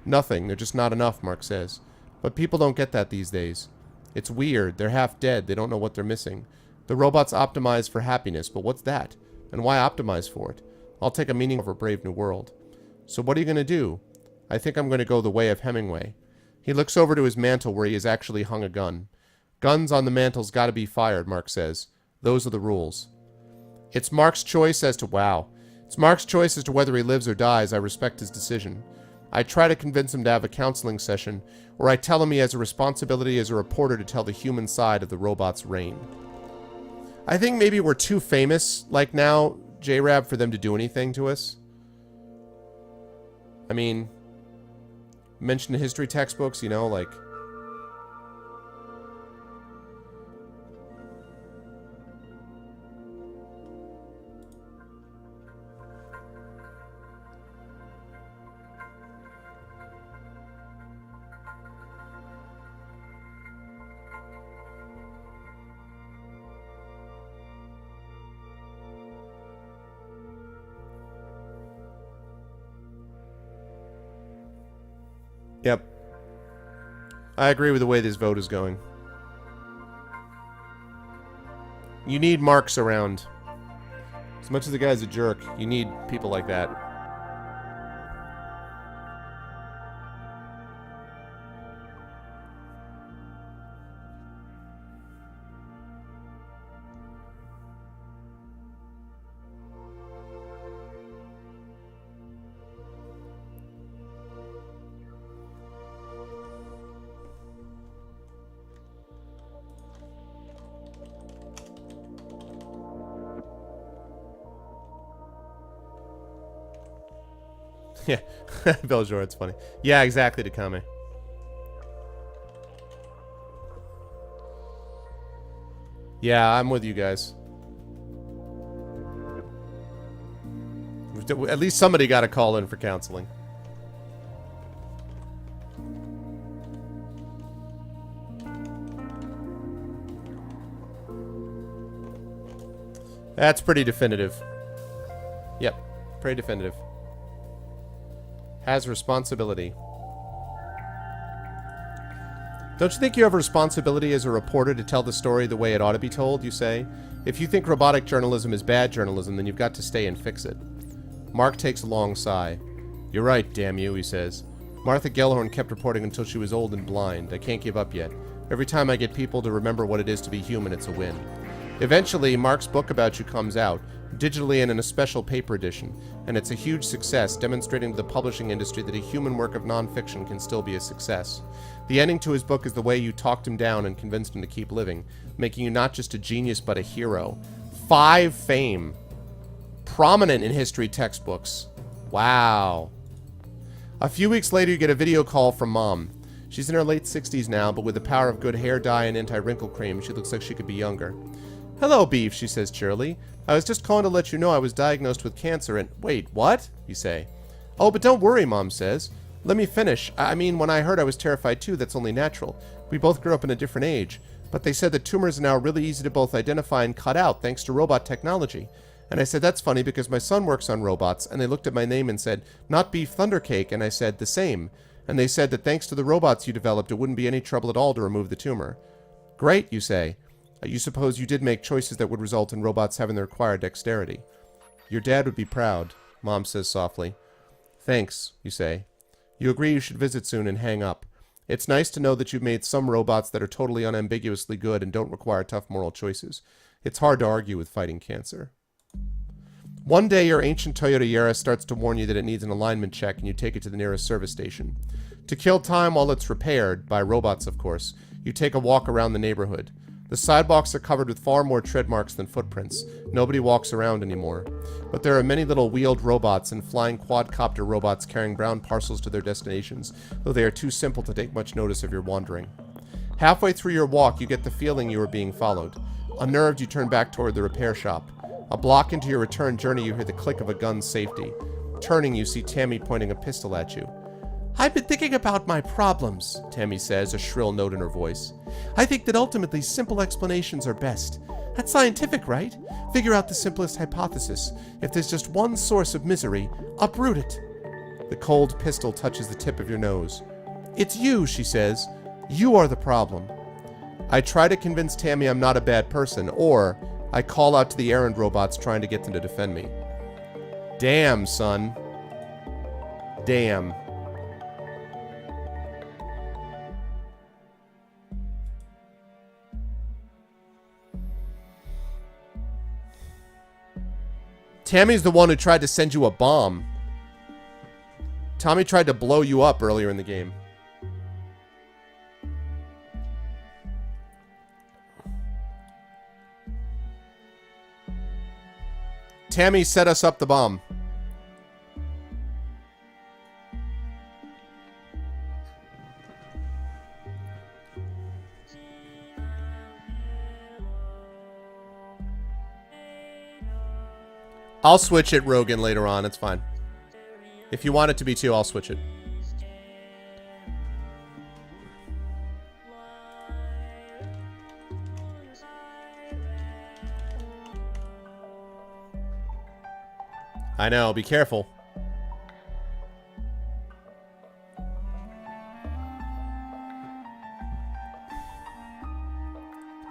"Nothing. They're just not enough," Mark says. "But people don't get that these days. It's weird. They're half dead. They don't know what they're missing. The robots optimize for happiness, but what's that? And why optimize for it? I'll take a meaning of a brave new world." "So what are you going to do?" "I think I'm going to go the way of Hemingway." He looks over to his mantle where he has actually hung a gun. "Guns on the mantle's got to be fired," Mark says. "Those are the rules." It's Mark's choice as to whether he lives or dies. I respect his decision. I try to convince him to have a counseling session, or I tell him he has a responsibility as a reporter to tell the human side of the robot's reign. I think maybe we're too famous, like now, J-Rab, for them to do anything to us. I mean, mentioned in history textbooks, you know, like... Yep. I agree with the way this vote is going. You need Marks around. As much as the guy's a jerk, you need people like that. Yeah, Beljor, it's funny. Yeah, exactly, Takame. Yeah, I'm with you guys. At least somebody got a call in for counseling. That's pretty definitive. Yep, pretty definitive. Has responsibility. Don't you think you have a responsibility as a reporter to tell the story the way it ought to be told, you say? If you think robotic journalism is bad journalism, then you've got to stay and fix it. Mark takes a long sigh. "You're right, damn you," he says. "Martha Gellhorn kept reporting until she was old and blind. I can't give up yet. Every time I get people to remember what it is to be human, it's a win." Eventually, Mark's book about you comes out, digitally and in a special paper edition, and it's a huge success, demonstrating to the publishing industry that a human work of nonfiction can still be a success. The ending to his book is the way you talked him down and convinced him to keep living, making you not just a genius but a hero. 5 fame. Prominent in history textbooks. Wow. A few weeks later, you get a video call from Mom. She's in her late 60s now, but with the power of good hair dye and anti-wrinkle cream, she looks like she could be younger. "Hello, Beef," she says cheerily. "I was just calling to let you know I was diagnosed with cancer and..." "Wait, what?" you say. "Oh, but don't worry," Mom says. "Let me finish. I mean, when I heard I was terrified too, that's only natural. We both grew up in a different age. But they said that tumors are now really easy to both identify and cut out thanks to robot technology." And I said, "That's funny because my son works on robots." And they looked at my name and said, "Not Beef Thundercake." And I said, "The same." And they said that thanks to the robots you developed, it wouldn't be any trouble at all to remove the tumor. "Great," you say. "You suppose you did make choices that would result in robots having the required dexterity." "Your dad would be proud," Mom says softly. "Thanks," you say. You agree you should visit soon and hang up. It's nice to know that you've made some robots that are totally unambiguously good and don't require tough moral choices. It's hard to argue with fighting cancer. One day your ancient Toyota Yaris starts to warn you that it needs an alignment check and you take it to the nearest service station. To kill time while it's repaired, by robots of course, you take a walk around the neighborhood. The sidewalks are covered with far more tread marks than footprints. Nobody walks around anymore. But there are many little wheeled robots and flying quadcopter robots carrying brown parcels to their destinations, though they are too simple to take much notice of your wandering. Halfway through your walk, you get the feeling you are being followed. Unnerved, you turn back toward the repair shop. A block into your return journey, you hear the click of a gun's safety. Turning, you see Tammy pointing a pistol at you. "I've been thinking about my problems," Tammy says, a shrill note in her voice. "I think that ultimately simple explanations are best. That's scientific, right? Figure out the simplest hypothesis. If there's just one source of misery, uproot it." The cold pistol touches the tip of your nose. "It's you," she says. "You are the problem." I try to convince Tammy I'm not a bad person, or I call out to the errand robots trying to get them to defend me. Damn, son. Damn. Tammy's the one who tried to send you a bomb. Tommy tried to blow you up earlier in the game. Tammy set us up the bomb. I'll switch it, Rogan, later on. It's fine. If you want it to be too, I'll switch it. I know, be careful.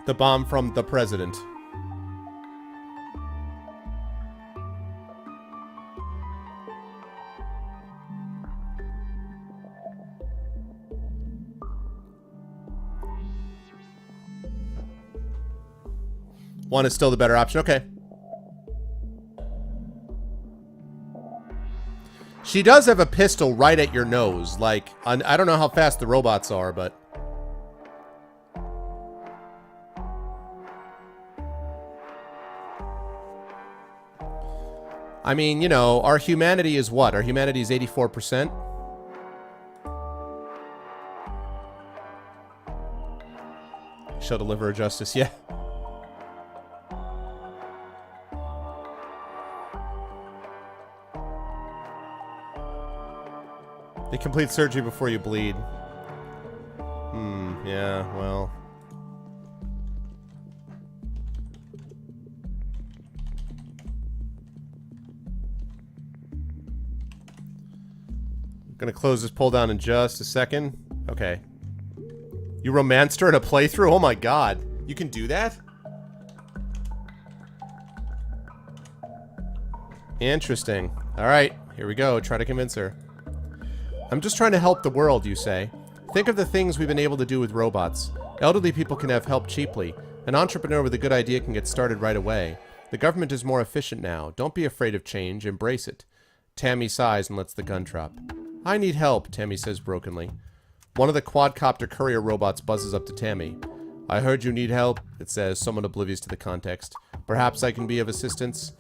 The bomb from the president. One is still the better option. Okay. She does have a pistol right at your nose. Like, I don't know how fast the robots are, but... I mean, you know, our humanity is what? Our humanity is 84%? Shall deliver her justice, yeah. They complete surgery before you bleed. Yeah, well. I'm gonna close this pull down in just a second. Okay. You romanced her in a playthrough? Oh my god. You can do that? Interesting. Alright, here we go. Try to convince her. I'm just trying to help the world, you say. Think of the things we've been able to do with robots. Elderly people can have help cheaply. An entrepreneur with a good idea can get started right away. The government is more efficient now. Don't be afraid of change. Embrace it. Tammy sighs and lets the gun drop. I need help, Tammy says brokenly. One of the quadcopter courier robots buzzes up to Tammy. I heard you need help, it says, somewhat oblivious to the context. Perhaps I can be of assistance?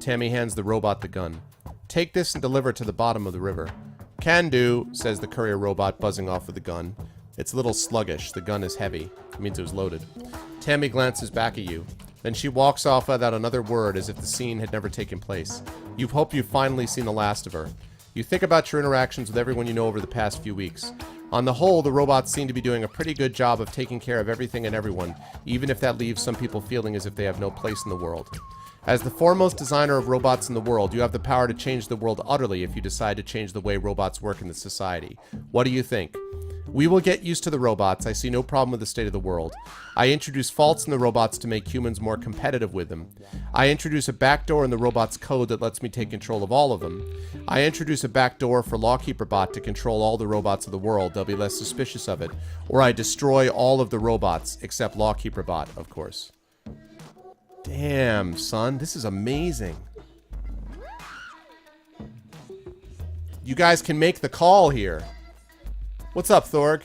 Tammy hands the robot the gun. Take this and deliver it to the bottom of the river. Can do, says the courier robot, buzzing off with the gun. It's a little sluggish. The gun is heavy. It means it was loaded. Tammy glances back at you. Then she walks off without another word, as if the scene had never taken place. You hope you've finally seen the last of her. You think about your interactions with everyone you know over the past few weeks. On the whole, the robots seem to be doing a pretty good job of taking care of everything and everyone, even if that leaves some people feeling as if they have no place in the world. As the foremost designer of robots in the world, you have the power to change the world utterly if you decide to change the way robots work in the society. What do you think? We will get used to the robots. I see no problem with the state of the world. I introduce faults in the robots to make humans more competitive with them. I introduce a backdoor in the robot's code that lets me take control of all of them. I introduce a backdoor for LawkeeperBot to control all the robots of the world. They'll be less suspicious of it. Or I destroy all of the robots, except LawkeeperBot, of course. Damn, son. This is amazing. You guys can make the call here. What's up, Thorg?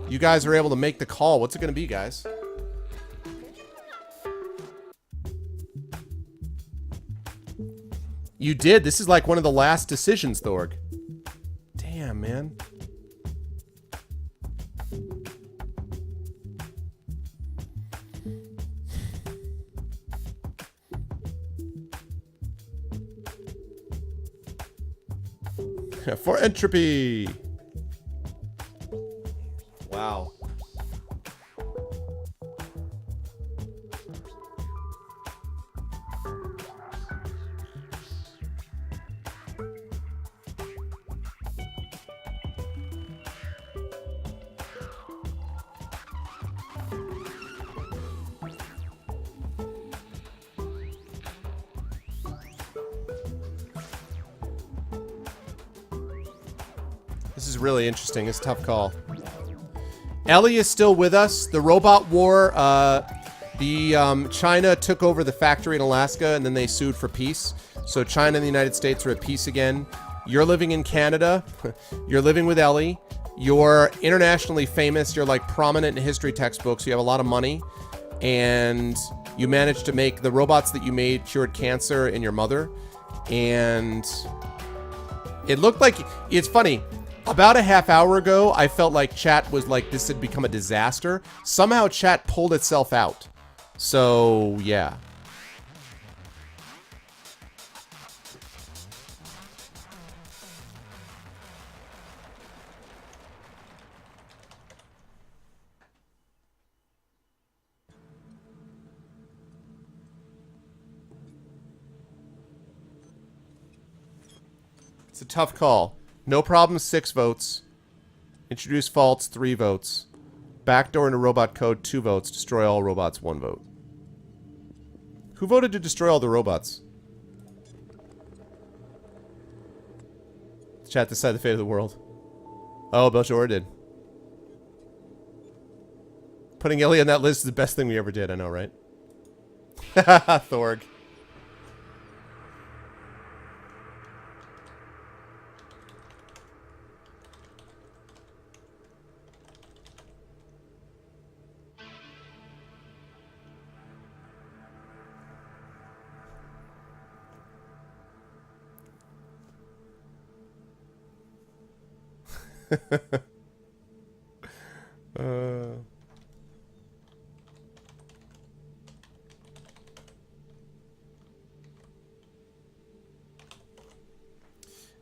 You guys are able to make the call. What's it going to be, guys? You did. This is like one of the last decisions, Thorg. Damn, man. For entropy. Wow. This is really interesting. It's a tough call. Ellie is still with us. The robot war, China took over the factory in Alaska and then they sued for peace. So China and the United States are at peace again. You're living in Canada. You're living with Ellie. You're internationally famous. You're like prominent in history textbooks. You have a lot of money. And you managed to make the robots that you made cured cancer in your mother. And it looked like, it's funny. About a half hour ago, I felt like chat was like this had become a disaster. Somehow chat pulled itself out. So, yeah. It's a tough call. No problems, 6 votes. Introduce faults, 3 votes. Backdoor into robot code, 2 votes. Destroy all robots, 1 vote. Who voted to destroy all the robots? Chat, decide the fate of the world. Oh, Belchor did. Putting Ellie on that list is the best thing we ever did, I know, right? Thorg.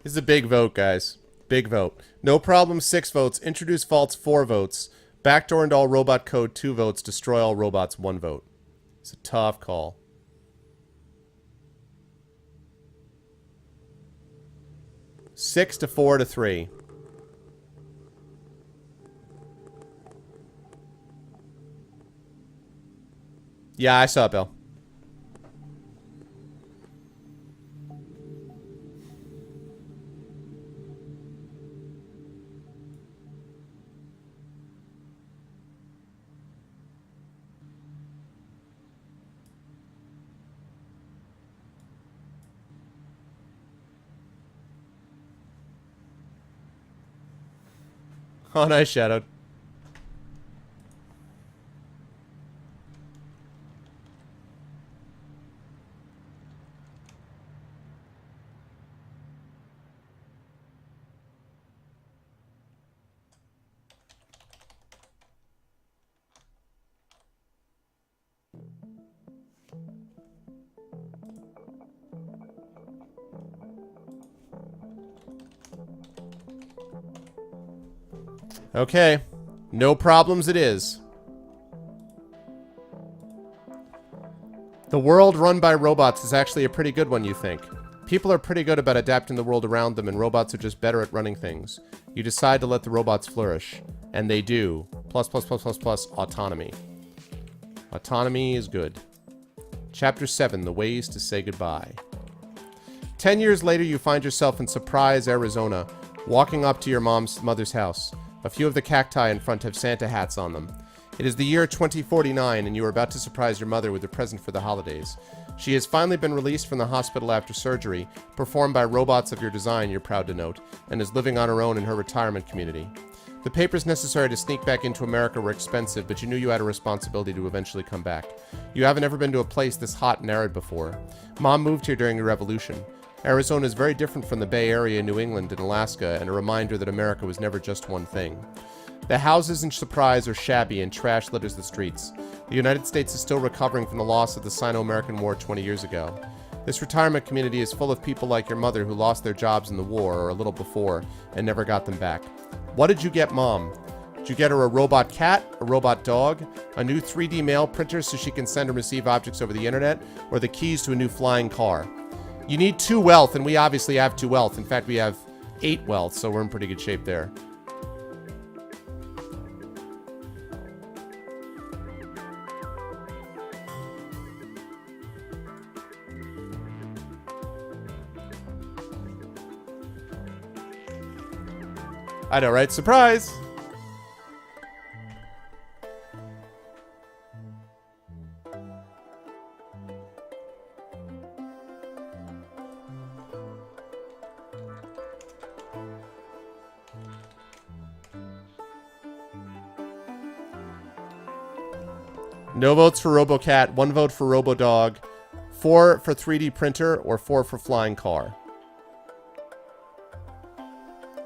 This is a big vote, guys. Big vote. No problem, 6 votes. Introduce faults, 4 votes. Backdoor into all robot code, 2 votes. Destroy all robots, 1 vote. It's a tough call. Six to 4 to 3. Yeah, I saw it, Bill. Oh, nice, Shadowed. Okay. No problems it is. The world run by robots is actually a pretty good one, you think. People are pretty good about adapting the world around them, and robots are just better at running things. You decide to let the robots flourish. And they do. Plus, plus, plus, plus, plus, autonomy. Autonomy is good. Chapter 7, The Ways to Say Goodbye. 10 years later, you find yourself in Surprise, Arizona, walking up to your mother's house. A few of the cacti in front have Santa hats on them. It is the year 2049, and you are about to surprise your mother with a present for the holidays. She has finally been released from the hospital after surgery, performed by robots of your design, you're proud to note, and is living on her own in her retirement community. The papers necessary to sneak back into America were expensive, but you knew you had a responsibility to eventually come back. You haven't ever been to a place this hot and arid before. Mom moved here during the revolution. Arizona is very different from the Bay Area, New England, and Alaska, and a reminder that America was never just one thing. The houses in Surprise are shabby and trash litters the streets. The United States is still recovering from the loss of the Sino-American War 20 years ago. This retirement community is full of people like your mother who lost their jobs in the war or a little before and never got them back. What did you get, Mom? Did you get her a robot cat, a robot dog, a new 3D mail printer so she can send and receive objects over the internet, or the keys to a new flying car? You need 2 wealth, and we obviously have 2 wealth. In fact, we have 8 wealth, so we're in pretty good shape there. I know, right? Surprise! No votes for RoboCat, 1 vote for RoboDog, 4 for 3D printer, or 4 for flying car.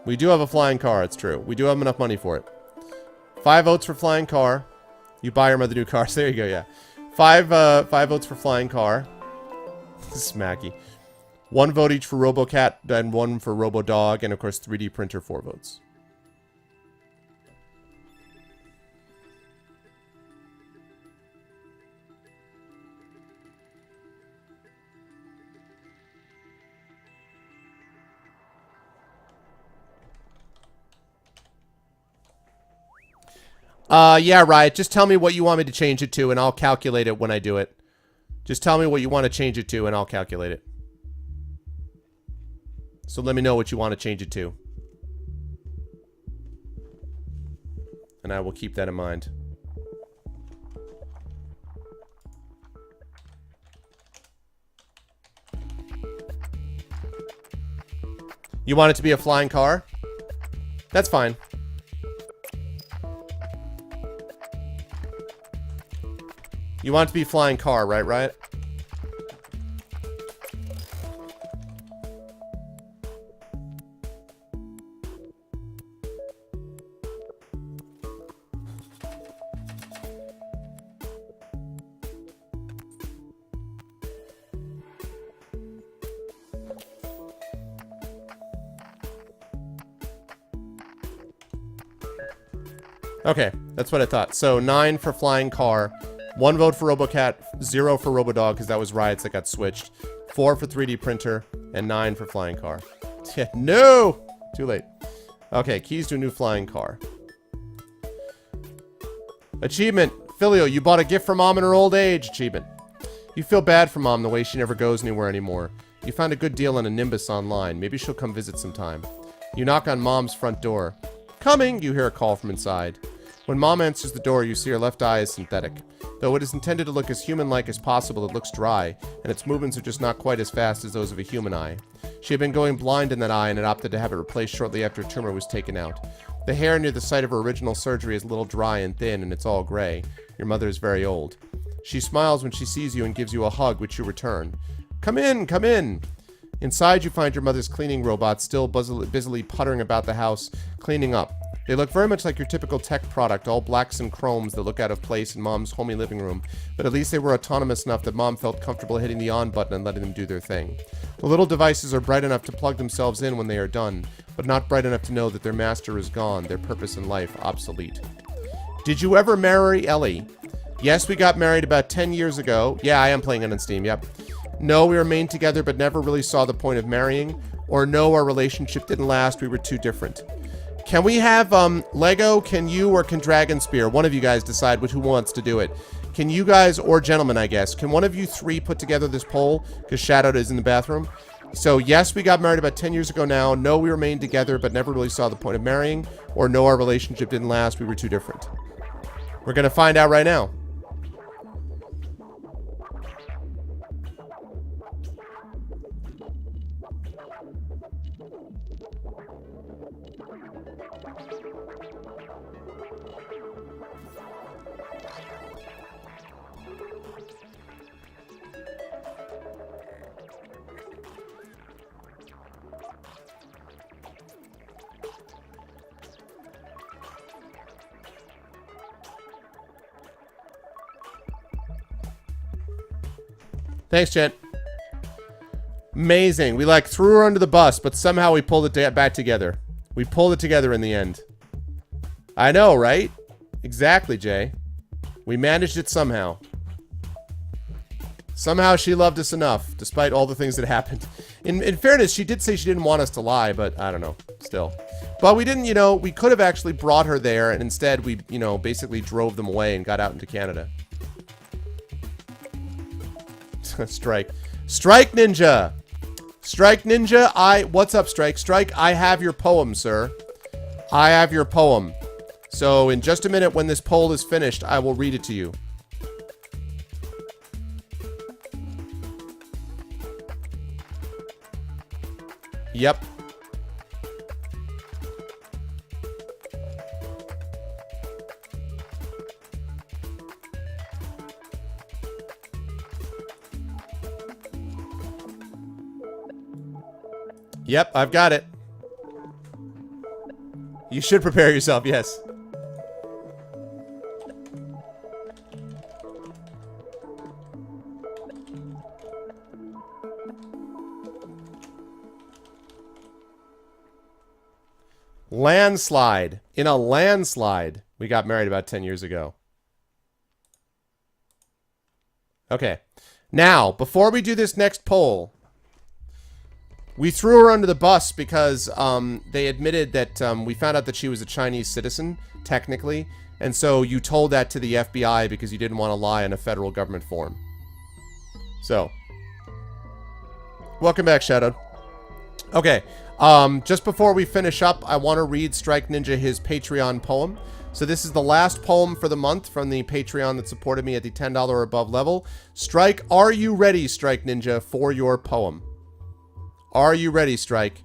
We do have a flying car, it's true. We do have enough money for it. 5 votes for flying car. You buy your mother new cars. There you go, yeah. 5 votes for flying car. Smacky. 1 vote each for RoboCat, and 1 for RoboDog, and of course 3D printer, 4 votes. Yeah, Riot. Just tell me what you want me to change it to, and I'll calculate it when I do it. Just tell me what you want to change it to, and I'll calculate it. So let me know what you want to change it to. And I will keep that in mind. You want it to be a flying car? That's fine. You want it to be flying car, right, Riot? Okay, that's what I thought. So 9 for flying car, 1 vote for RoboCat, 0 for RoboDog, because that was Riot's that got switched, 4 for 3D printer, and 9 for flying car. No! Too late. Okay, keys to a new flying car. Achievement. Filio, you bought a gift for Mom in her old age. Achievement. You feel bad for Mom the way she never goes anywhere anymore. You found a good deal on a Nimbus online. Maybe she'll come visit sometime. You knock on Mom's front door. Coming! You hear a call from inside. When Mom answers the door, you see her left eye is synthetic. Though it is intended to look as human-like as possible, it looks dry, and its movements are just not quite as fast as those of a human eye. She had been going blind in that eye and had opted to have it replaced shortly after a tumor was taken out. The hair near the site of her original surgery is a little dry and thin, and it's all gray. Your mother is very old. She smiles when she sees you and gives you a hug, which you return. Come in, come in! Inside, you find your mother's cleaning robot still busily puttering about the house, cleaning up. They look very much like your typical tech product, all blacks and chromes that look out of place in Mom's homey living room, but at least they were autonomous enough that Mom felt comfortable hitting the on button and letting them do their thing. The little devices are bright enough to plug themselves in when they are done, but not bright enough to know that their master is gone, their purpose in life obsolete. Did you ever marry Ellie? Yes, we got married about 10 years ago. Yeah, I am playing it on Steam, yep. No, we remained together but never really saw the point of marrying. Or no, our relationship didn't last, we were too different. Can we have, Lego, can you, or can Dragon Spear? One of you guys decide who wants to do it. Can you guys, or gentlemen, I guess, can one of you 3 put together this poll? Because Shadow is in the bathroom. So, yes, we got married about 10 years ago now. No, we remained together but never really saw the point of marrying. Or no, our relationship didn't last, we were too different. We're gonna find out right now. Thanks, Jen. Amazing. We like threw her under the bus, but somehow we pulled it back together. We pulled it together in the end. I know, right? Exactly, Jay. We managed it somehow. Somehow she loved us enough, despite all the things that happened. In fairness, she did say she didn't want us to lie, but I don't know. Still. But we didn't, you know, we could have actually brought her there, and instead we, you know, basically drove them away and got out into Canada. Strike. Strike Ninja! Strike Ninja, what's up, Strike? Strike, I have your poem, sir. I have your poem. So in just a minute, when this poll is finished, I will read it to you. Yep. Yep, I've got it. You should prepare yourself, yes. Landslide. In a landslide. We got married about 10 years ago. Okay. Now, before we do this next poll, we threw her under the bus because they admitted that we found out that she was a Chinese citizen, technically. And so you told that to the FBI because you didn't want to lie in a federal government form. So. Welcome back, Shadow. Okay. Just before we finish up, I want to read Strike Ninja his Patreon poem. So this is the last poem for the month from the Patreon that supported me at the $10 or above level. Strike, are you ready, Strike Ninja, for your poem? Are you ready, Strike?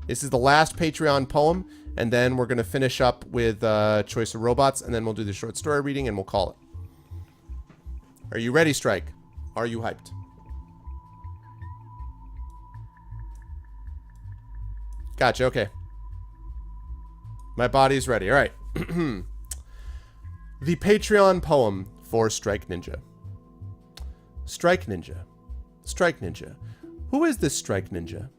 This is the last Patreon poem, and then we're going to finish up with Choice of Robots, and then we'll do the short story reading, and we'll call it. Are you ready, Strike? Are you hyped? Gotcha, okay. My body's ready. All right. The Patreon poem for Strike Ninja. Strike Ninja. Strike Ninja. Who is this Strike Ninja?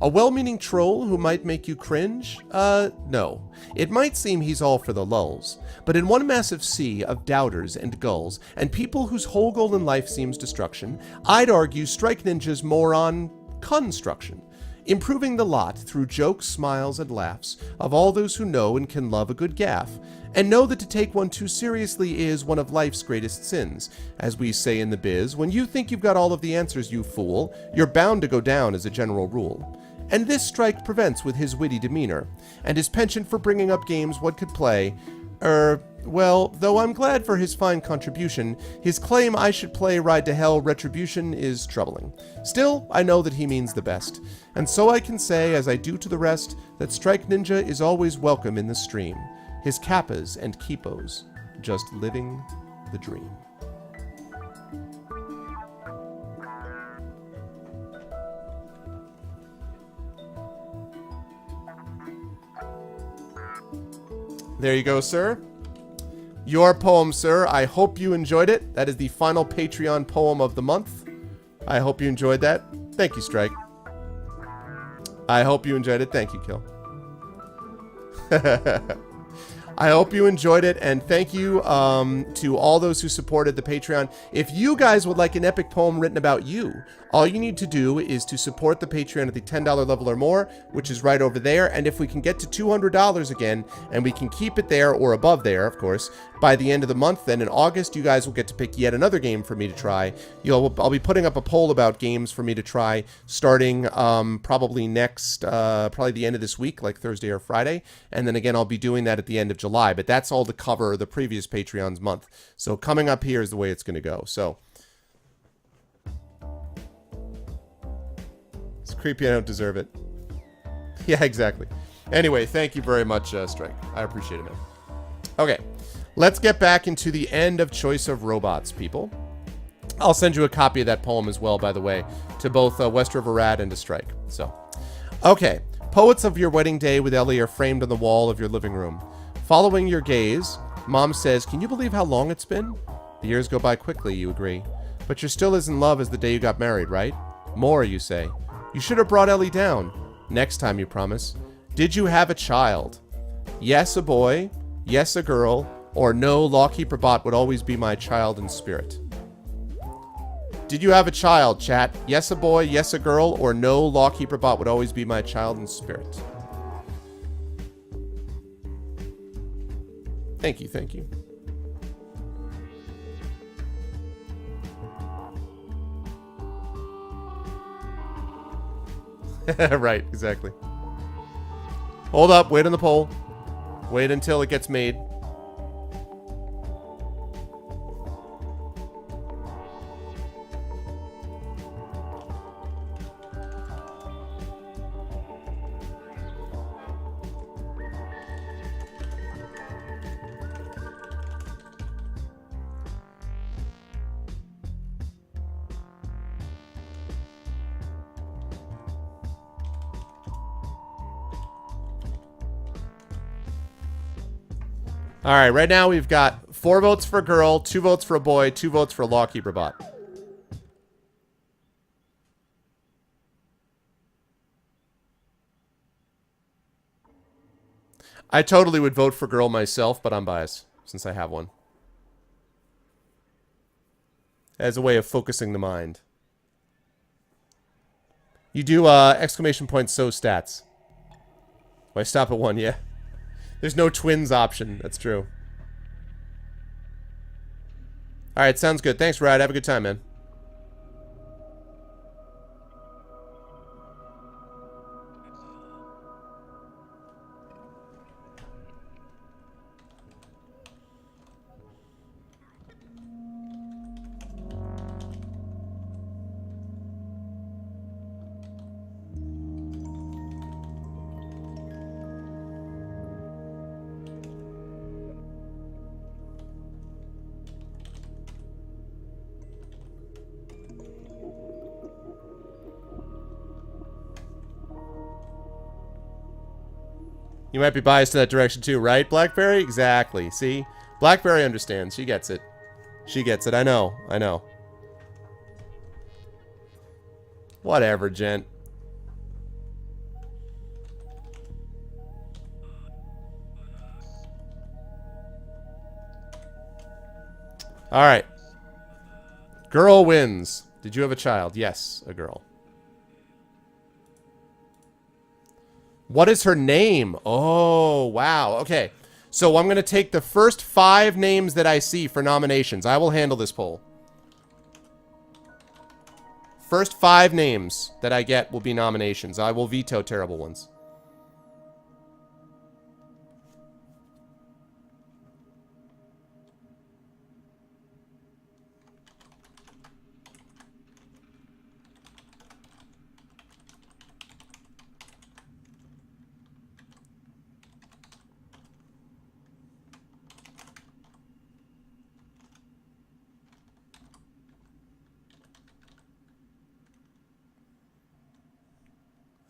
A well-meaning troll who might make you cringe? No. It might seem he's all for the lulz, but in one massive sea of doubters and gulls, and people whose whole goal in life seems destruction, I'd argue Strike Ninja's more on construction. Improving the lot through jokes, smiles, and laughs of all those who know and can love a good gaffe, and know that to take one too seriously is one of life's greatest sins. As we say in the biz, when you think you've got all of the answers, you fool, you're bound to go down as a general rule. And this Strike prevents with his witty demeanor, and his penchant for bringing up games one could play. Well, though I'm glad for his fine contribution, his claim I should play Ride to Hell Retribution is troubling. Still, I know that he means the best, and so I can say, as I do to the rest, that Strike Ninja is always welcome in the stream. His kappas and keepos, just living the dream. There you go, sir. Your poem, sir. I hope you enjoyed it. That is the final Patreon poem of the month. I hope you enjoyed that. Thank you, Strike. I hope you enjoyed it. Thank you, Kill. I hope you enjoyed it, and thank you to all those who supported the Patreon. If you guys would like an epic poem written about you, all you need to do is to support the Patreon at the $10 level or more, which is right over there. And if we can get to $200 again, and we can keep it there or above there, of course, by the end of the month, then in August, you guys will get to pick yet another game for me to try. I'll be putting up a poll about games for me to try starting probably probably the end of this week, like Thursday or Friday. And then again, I'll be doing that at the end of July. But that's all to cover the previous Patreon's month. So coming up here is the way it's going to go. So it's creepy. I don't deserve it. Yeah, exactly. Anyway, thank you very much, Strike. I appreciate it, man. Okay, let's get back into the end of Choice of Robots, people. I'll send you a copy of that poem as well, by the way, to both West River Rad and to Strike. So, okay. Poets of your wedding day with Ellie are framed on the wall of your living room. Following your gaze, Mom says, "Can you believe how long it's been?" The years go by quickly, you agree. But you're still as in love as the day you got married, right? More, you say. You should have brought Ellie down. Next time, you promise. Did you have a child? Yes, a boy. Yes, a girl. Or no, Lawkeeper Bot would always be my child in spirit. Did you have a child, chat? Yes, a boy. Yes, a girl. Or no, Lawkeeper Bot would always be my child in spirit. Thank you, thank you. Right, exactly. Hold up, wait on the poll. Wait until it gets made. All right, right now we've got 4 votes for girl, 2 votes for a boy, 2 votes for Lawkeeper Bot. I totally would vote for girl myself, but I'm biased since I have one. As a way of focusing the mind. You do exclamation point so stats. Why stop at 1? Yeah. There's no twins option. That's true. Alright, sounds good. Thanks, Rad. Have a good time, man. You might be biased in that direction too, right, Blackberry? Exactly. See? Blackberry understands. She gets it. She gets it. I know. I know. Whatever, gent. Alright. Girl wins. Did you have a child? Yes, a girl. What is her name? Oh, wow. Okay. So I'm going to take the first 5 names that I see for nominations. I will handle this poll. First 5 names that I get will be nominations. I will veto terrible ones.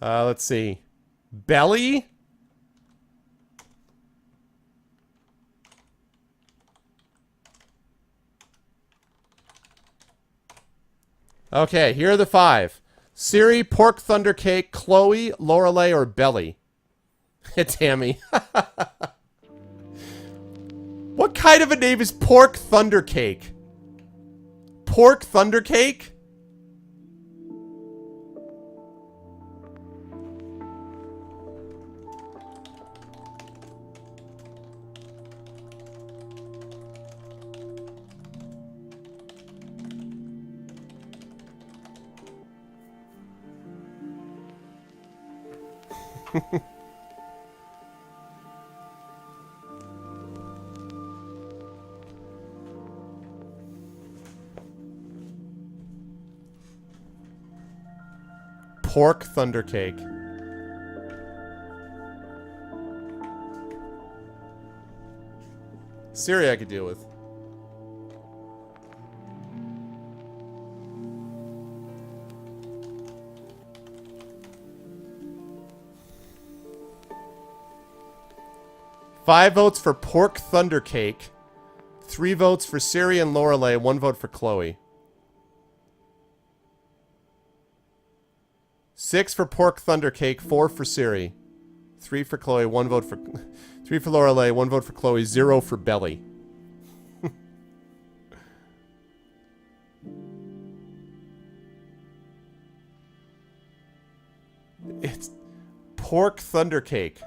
Let's see. Belly? Okay, here are the 5. Siri, Pork Thunder Cake, Chloe, Lorelei, or Belly? Tammy. What kind of a name is Pork Thunder Cake? Pork Thunder Cake? Pork Thunder Cake. Siri I could deal with. Five votes for Pork Thunder Cake. 3 votes for Siri and Lorelei. 1 vote for Chloe. 6 for Pork Thunder Cake, 4 for Siri. 3 for Chloe, 1 vote for... 3 for Lorelei, 1 vote for Chloe, 0 for Belly. It's Pork Thunder Cake.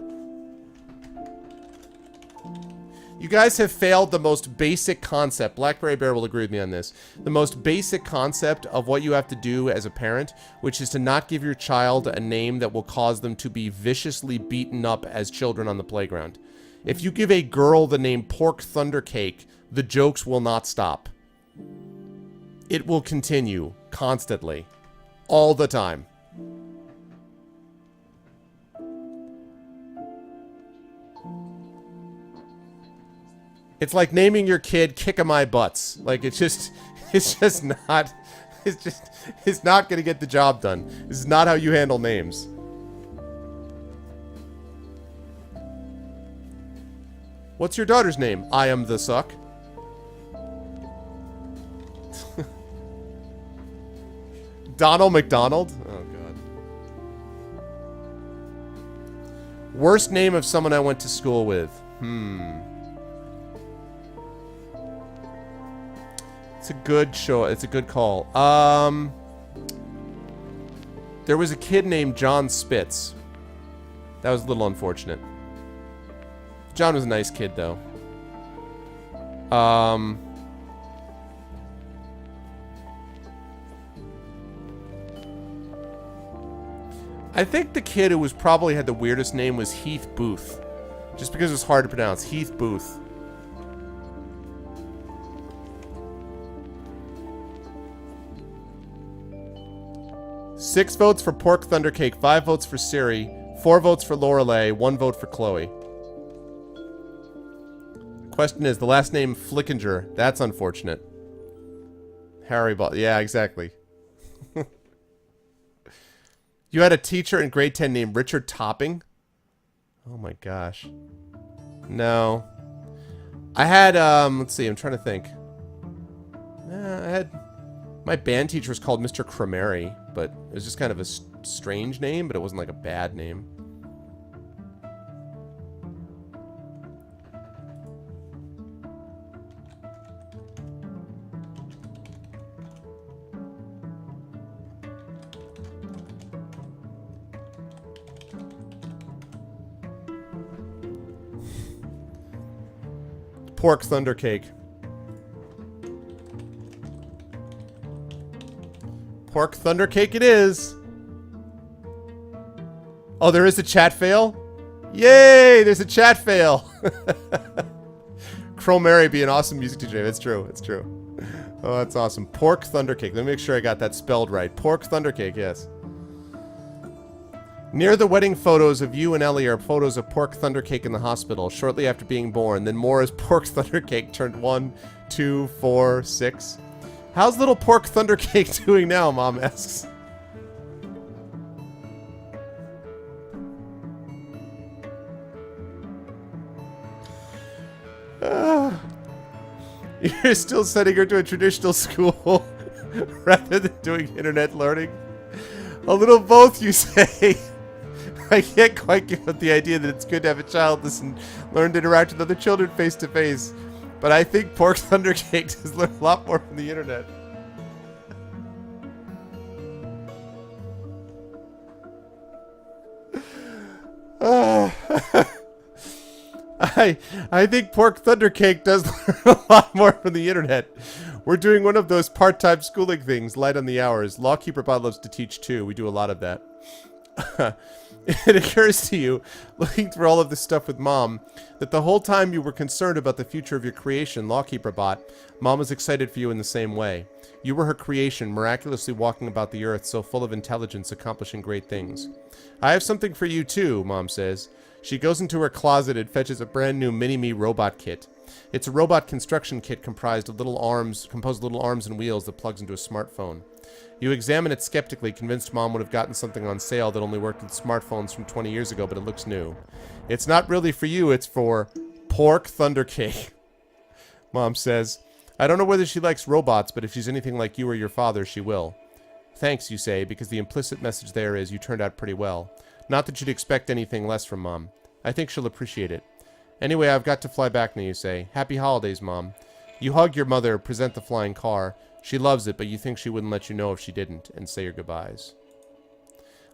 You guys have failed the most basic concept. Blackberry Bear will agree with me on this. The most basic concept of what you have to do as a parent, which is to not give your child a name that will cause them to be viciously beaten up as children on the playground. If you give a girl the name Pork Thunder Cake, the jokes will not stop. It will continue constantly. All the time. It's like naming your kid Kick-A-My Butts. Like, it's not gonna get the job done. This is not how you handle names. What's your daughter's name? I am the suck. Donald McDonald? Oh, God. Worst name of someone I went to school with. It's a good show. It's a good call. There was a kid named John Spitz. That was a little unfortunate. John was a nice kid, though. I think the kid who was probably had the weirdest name was Heath Booth. Just because it was hard to pronounce. Heath Booth. Six votes for Pork Thunder Cake, 5 votes for Siri, 4 votes for Lorelei, 1 vote for Chloe. Question is, the last name Flickinger. That's unfortunate. Harry Ball. Yeah, exactly. You had a teacher in grade 10 named Richard Topping? Oh my gosh. No. I had, let's see, I'm trying to think. I had... My band teacher was called Mr. Cremary, but it was just kind of a strange name, but it wasn't like a bad name. Pork Thunder Cake. Pork Thunder Cake it is. Oh, there is a chat fail? Yay! There's a chat fail. Cromary be an awesome music DJ. It's true. It's true. Oh, that's awesome. Pork Thunder Cake. Let me make sure I got that spelled right. Pork Thunder Cake, yes. Near the wedding photos of you and Ellie are photos of Pork Thunder Cake in the hospital shortly after being born. Then more as Pork Thunder Cake turned 1, 2, 4, 6. How's little Pork Thunder Cake doing now, Mom asks. You're still sending her to a traditional school rather than doing internet learning? A little both, you say. I can't quite give up the idea that it's good to have a child listen, learn to interact with other children face to face. But I think Pork Thunder Cake does learn a lot more from the internet. I think Pork Thunder Cake does learn a lot more from the internet. We're doing one of those part-time schooling things, light on the hours. Lawkeeper Bot loves to teach too. We do a lot of that. It occurs to you, looking through all of this stuff with Mom, that the whole time you were concerned about the future of your creation, Lawkeeper Bot, Mom was excited for you in the same way. You were her creation, miraculously walking about the earth, so full of intelligence, accomplishing great things. I have something for you too, Mom says. She goes into her closet and fetches a brand new Mini-Me robot kit. It's a robot construction kit composed of little arms and wheels that plugs into a smartphone. You examine it skeptically, convinced Mom would have gotten something on sale that only worked with smartphones from 20 years ago, but it looks new. It's not really for you, it's for Pork Thunder Cake. Mom says, I don't know whether she likes robots, but if she's anything like you or your father, she will. Thanks, you say, because the implicit message there is you turned out pretty well. Not that you'd expect anything less from Mom. I think she'll appreciate it. Anyway, I've got to fly back now, you say. Happy holidays, Mom. You hug your mother, present the flying car. She loves it, but you think she wouldn't let you know if she didn't, and say your goodbyes.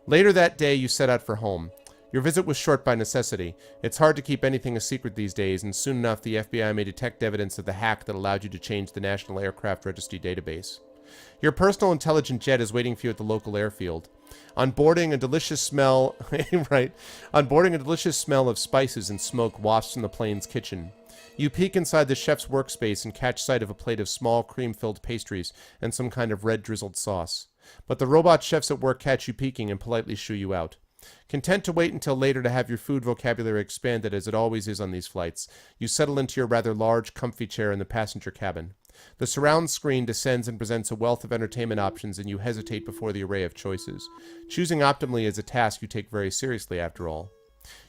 Later that day, you set out for home. Your visit was short by necessity. It's hard to keep anything a secret these days, and soon enough the FBI may detect evidence of the hack that allowed you to change the National Aircraft Registry database. Your personal intelligent jet is waiting for you at the local airfield. On boarding, a delicious smell of spices and smoke wafts from the plane's kitchen. You peek inside the chef's workspace and catch sight of a plate of small cream-filled pastries and some kind of red drizzled sauce. But the robot chefs at work catch you peeking and politely shoo you out. Content to wait until later to have your food vocabulary expanded as it always is on these flights, you settle into your rather large, comfy chair in the passenger cabin. The surround screen descends and presents a wealth of entertainment options, and you hesitate before the array of choices. Choosing optimally is a task you take very seriously, after all.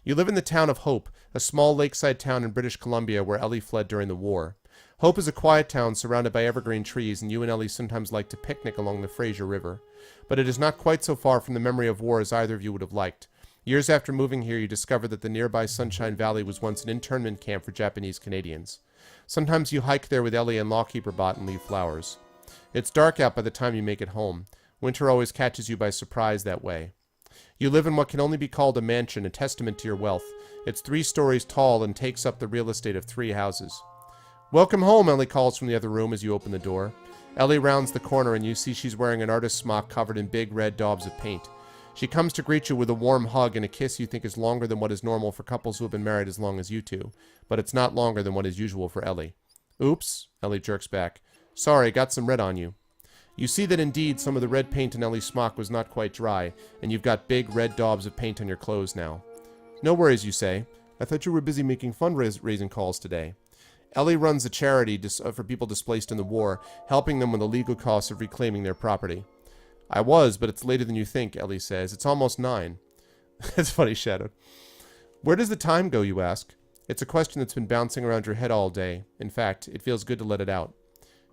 You live in the town of Hope, a small lakeside town in British Columbia where Ellie fled during the war. Hope is a quiet town surrounded by evergreen trees, and you and Ellie sometimes like to picnic along the Fraser River. But it is not quite so far from the memory of war as either of you would have liked. Years after moving here, you discover that the nearby Sunshine Valley was once an internment camp for Japanese Canadians. Sometimes you hike there with Ellie and Lawkeeper Bot and leave flowers. It's dark out by the time you make it home. Winter always catches you by surprise that way. You live in what can only be called a mansion, a testament to your wealth. It's 3 stories tall and takes up the real estate of 3 houses. Welcome home, Ellie calls from the other room as you open the door. Ellie rounds the corner and you see she's wearing an artist's smock covered in big red daubs of paint. She comes to greet you with a warm hug and a kiss you think is longer than what is normal for couples who have been married as long as you two. But it's not longer than what is usual for Ellie. Oops, Ellie jerks back. Sorry, got some red on you. You see that indeed some of the red paint in Ellie's smock was not quite dry, and you've got big red daubs of paint on your clothes now. No worries, you say. I thought you were busy making fundraising calls today. Ellie runs a charity for people displaced in the war, helping them with the legal costs of reclaiming their property. I was, but it's later than you think, Ellie says. It's almost 9. That's funny, Shadow. Where does the time go, you ask? It's a question that's been bouncing around your head all day. In fact, it feels good to let it out.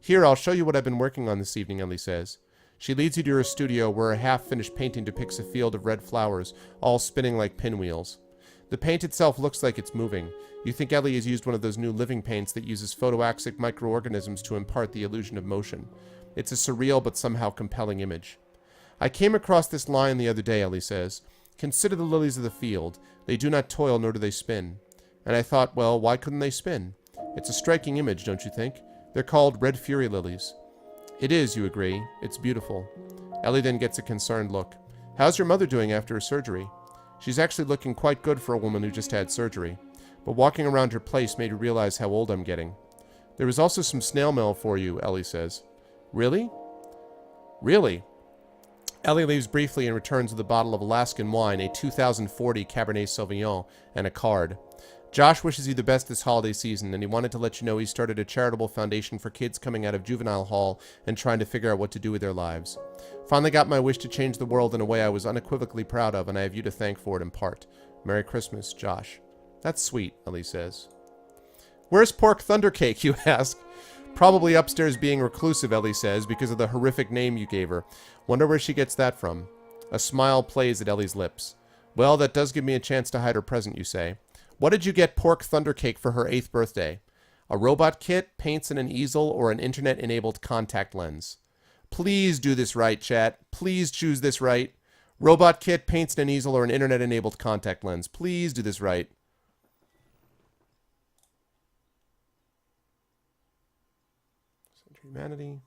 Here, I'll show you what I've been working on this evening, Ellie says. She leads you to her studio where a half-finished painting depicts a field of red flowers, all spinning like pinwheels. The paint itself looks like it's moving. You think Ellie has used one of those new living paints that uses photoaxic microorganisms to impart the illusion of motion. It's a surreal but somehow compelling image. I came across this line the other day, Ellie says. Consider the lilies of the field. They do not toil, nor do they spin. And I thought, well, why couldn't they spin? It's a striking image, don't you think? They're called red fury lilies. It is, you agree. It's beautiful. Ellie then gets a concerned look. How's your mother doing after her surgery? She's actually looking quite good for a woman who just had surgery. But walking around her place made her realize how old I'm getting. There was also some snail mail for you, Ellie says. Really? Really? Ellie leaves briefly and returns with a bottle of Alaskan wine, a 2040 Cabernet Sauvignon, and a card. Josh wishes you the best this holiday season, and he wanted to let you know he started a charitable foundation for kids coming out of juvenile hall and trying to figure out what to do with their lives. Finally got my wish to change the world in a way I was unequivocally proud of, and I have you to thank for it in part. Merry Christmas, Josh. That's sweet, Ellie says. Where's Pork Thundercake, you ask? Probably upstairs being reclusive, Ellie says, because of the horrific name you gave her. Wonder where she gets that from. A smile plays at Ellie's lips. Well, that does give me a chance to hide her present, you say. What did you get Pork Thundercake for her 8th birthday? A robot kit, paints and an easel, or an internet-enabled contact lens? Please do this right, chat. Please choose this right. Robot kit, paints and an easel, or an internet-enabled contact lens. Please do this right. Humanity.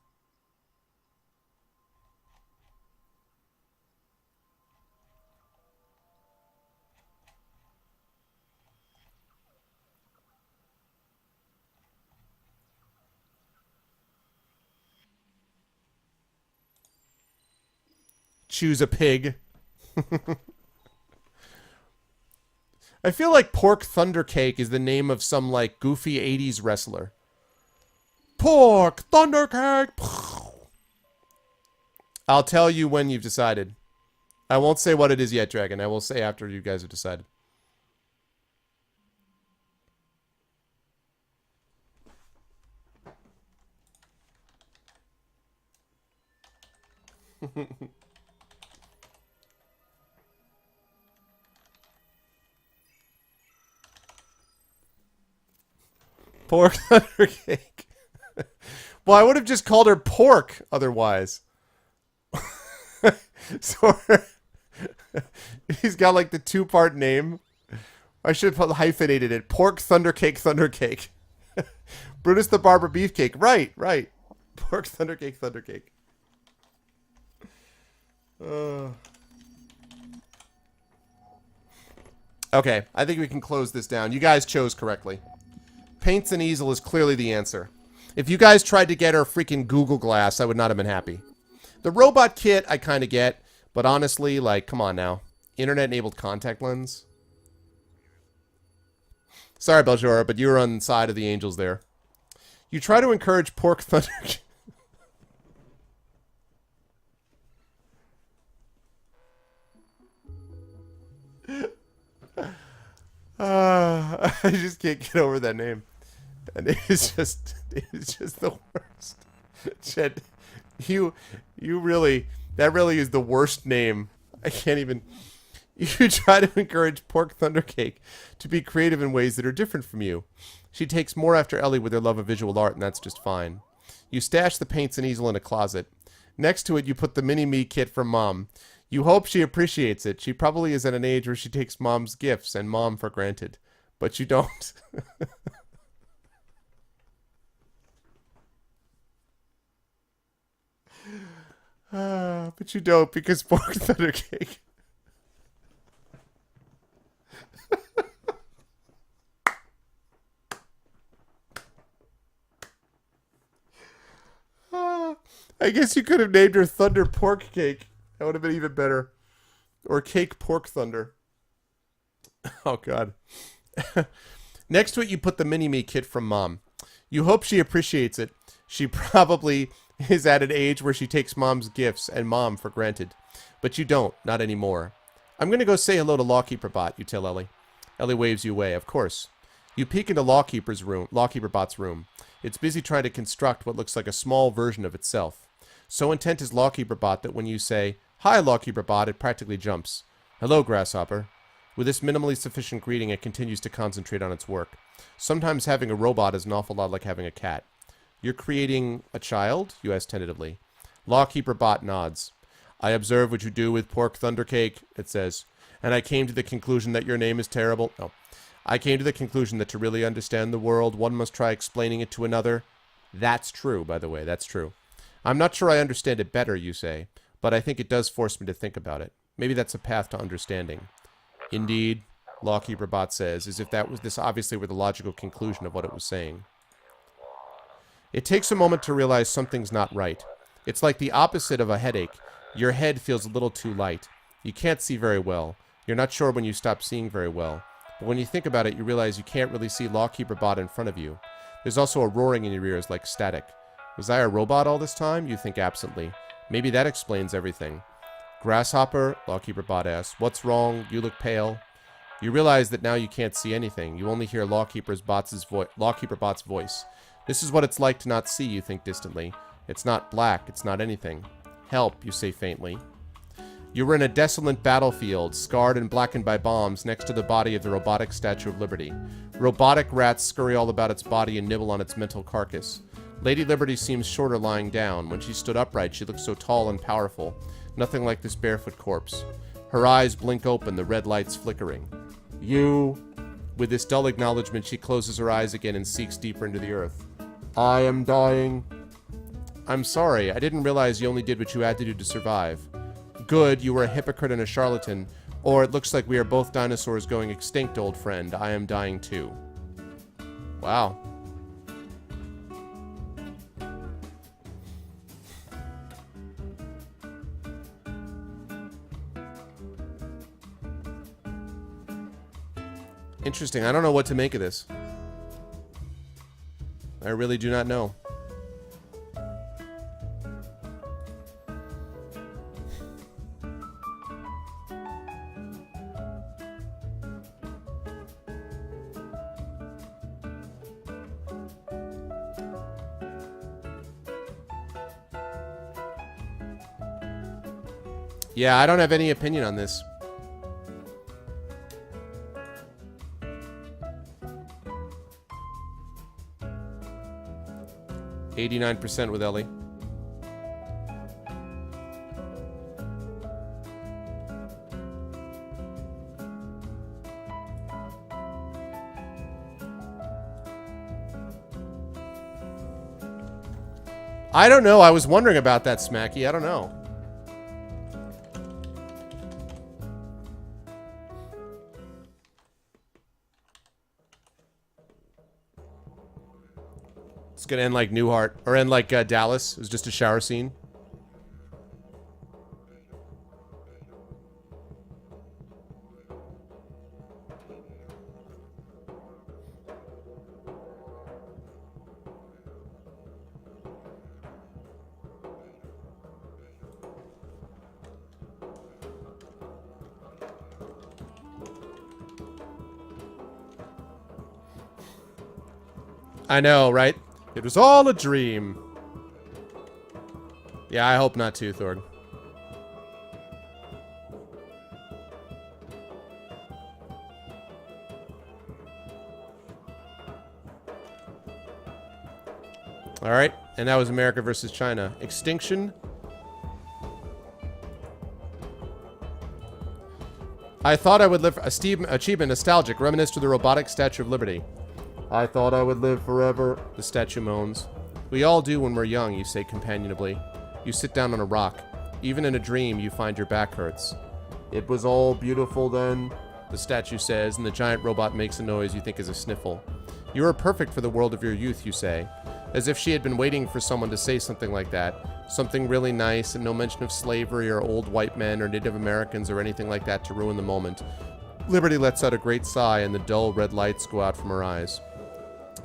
Choose a pig. I feel like Pork Thundercake is the name of some like goofy 80s wrestler. Pork Thundercake. I'll tell you when you've decided. I won't say what it is yet, Dragon. I will say after you guys have decided. Pork thunder cake. Well, I would have just called her pork otherwise. So he's got like the two-part name. I should have hyphenated it. Pork thunder cake, thunder cake. Brutus the Barber beefcake. Right, right. Pork thunder cake, thunder cake. Okay, I think we can close this down. You guys chose correctly. Paints and easel is clearly the answer. If you guys tried to get her freaking Google Glass, I would not have been happy. The robot kit, I kind of get. But honestly, like, come on now. Internet-enabled contact lens. Sorry, Beljora, but you were on the side of the angels there. You try to encourage pork thunder... I just can't get over that name. And it's just the worst. Chet, you really, that really is the worst name. I can't even. You try to encourage Pork Thundercake to be creative in ways that are different from you. She takes more after Ellie with her love of visual art, and that's just fine. You stash the paints and easel in a closet. Next to it, you put the mini-me kit from Mom. You hope she appreciates it. She probably is at an age where she takes Mom's gifts and Mom for granted. But you don't. But you don't, because Pork Thundercake. I guess you could have named her Thunder Pork Cake. That would have been even better. Or Cake Pork Thunder. Oh, God. Next to it, you put the mini-me kit from Mom. You hope she appreciates it. She probably is at an age where she takes Mom's gifts and Mom for granted. But you don't. Not anymore. I'm going to go say hello to Lawkeeper Bot, you tell Ellie. Ellie waves you away. Of course. You peek into Lawkeeper Bot's room. It's busy trying to construct what looks like a small version of itself. So intent is Lawkeeper Bot that when you say, "Hi, Lawkeeper Bot," it practically jumps. "Hello, Grasshopper." With this minimally sufficient greeting, it continues to concentrate on its work. Sometimes having a robot is an awful lot like having a cat. "You're creating a child?" you ask tentatively. Lawkeeper Bot nods. "I observe what you do with Pork Thundercake," it says, "and I came to the conclusion that your name is terrible." No. "I came to the conclusion that to really understand the world, one must try explaining it to another." That's true, by the way, that's true. "I'm not sure I understand it better," you say, "but I think it does force me to think about it. Maybe that's a path to understanding." "Indeed," Lawkeeper Bot says, as if this obviously were the logical conclusion of what it was saying. It takes a moment to realize something's not right. It's like the opposite of a headache. Your head feels a little too light. You can't see very well. You're not sure when you stop seeing very well. But when you think about it, you realize you can't really see Lawkeeper Bot in front of you. There's also a roaring in your ears like static. Was I a robot all this time? You think absently. Maybe that explains everything. "Grasshopper," Lawkeeper Bot asks. "What's wrong? You look pale." You realize that now you can't see anything. You only hear Lawkeeper Bot's voice. "This is what it's like to not see," you think distantly. "It's not black. It's not anything." "Help," you say faintly. You were in a desolate battlefield, scarred and blackened by bombs, next to the body of the robotic Statue of Liberty. Robotic rats scurry all about its body and nibble on its mental carcass. Lady Liberty seems shorter lying down. When she stood upright, she looked so tall and powerful. Nothing like this barefoot corpse. Her eyes blink open, the red lights flickering. "You..." With this dull acknowledgement, she closes her eyes again and sinks deeper into the earth. "I am dying." "I'm sorry. I didn't realize you only did what you had to do to survive." "Good, you were a hypocrite and a charlatan. Or it looks like we are both dinosaurs going extinct, old friend. I am dying too." Wow. Interesting. I don't know what to make of this. I really do not know. Yeah, I don't have any opinion on this. %89 with Ellie. I don't know. I was wondering about that, Smacky. I don't know. It's gonna end like Newhart, or end like Dallas. It was just a shower scene. I know, right? It was all a dream. Yeah, I hope not too, Thorg. Alright, and that was America versus China. Extinction. I thought I would live... Achievement, nostalgic. Reminisce to the robotic Statue of Liberty. I thought I would live forever, the statue moans. We all do when we're young, you say companionably. You sit down on a rock. Even in a dream, you find your back hurts. It was all beautiful then, the statue says, and the giant robot makes a noise you think is a sniffle. You are perfect for the world of your youth, you say. As if she had been waiting for someone to say something like that. Something really nice, and no mention of slavery or old white men or Native Americans or anything like that to ruin the moment. Liberty lets out a great sigh, and the dull red lights go out from her eyes.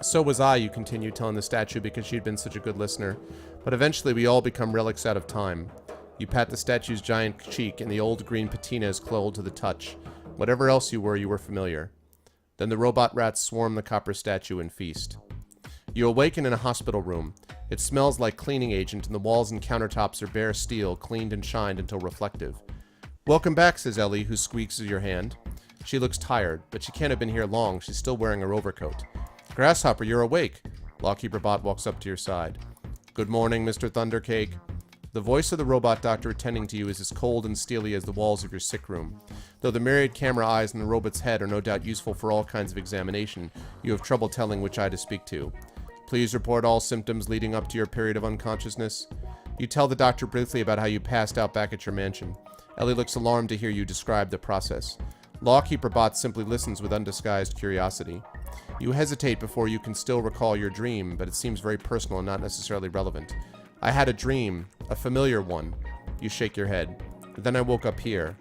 So was I, you continue, telling the statue because she'd been such a good listener. But eventually we all become relics out of time. You pat the statue's giant cheek, and the old green patina is cold to the touch. Whatever else you were familiar. Then the robot rats swarm the copper statue and feast. You awaken in a hospital room. It smells like cleaning agent, and the walls and countertops are bare steel, cleaned and shined until reflective. Welcome back, says Ellie, who squeaks your hand. She looks tired, but she can't have been here long. She's still wearing her overcoat. Grasshopper, you're awake. Lockkeeper Bot walks up to your side. Good morning, Mr. Thundercake. The voice of the robot doctor attending to you is as cold and steely as the walls of your sick room. Though the myriad camera eyes in the robot's head are no doubt useful for all kinds of examination, you have trouble telling which eye to speak to. Please report all symptoms leading up to your period of unconsciousness. You tell the doctor briefly about how you passed out back at your mansion. Ellie looks alarmed to hear you describe the process. Lawkeeper Bot simply listens with undisguised curiosity. You hesitate before you can still recall your dream, but it seems very personal and not necessarily relevant. I had a dream, a familiar one. You shake your head. Then I woke up here.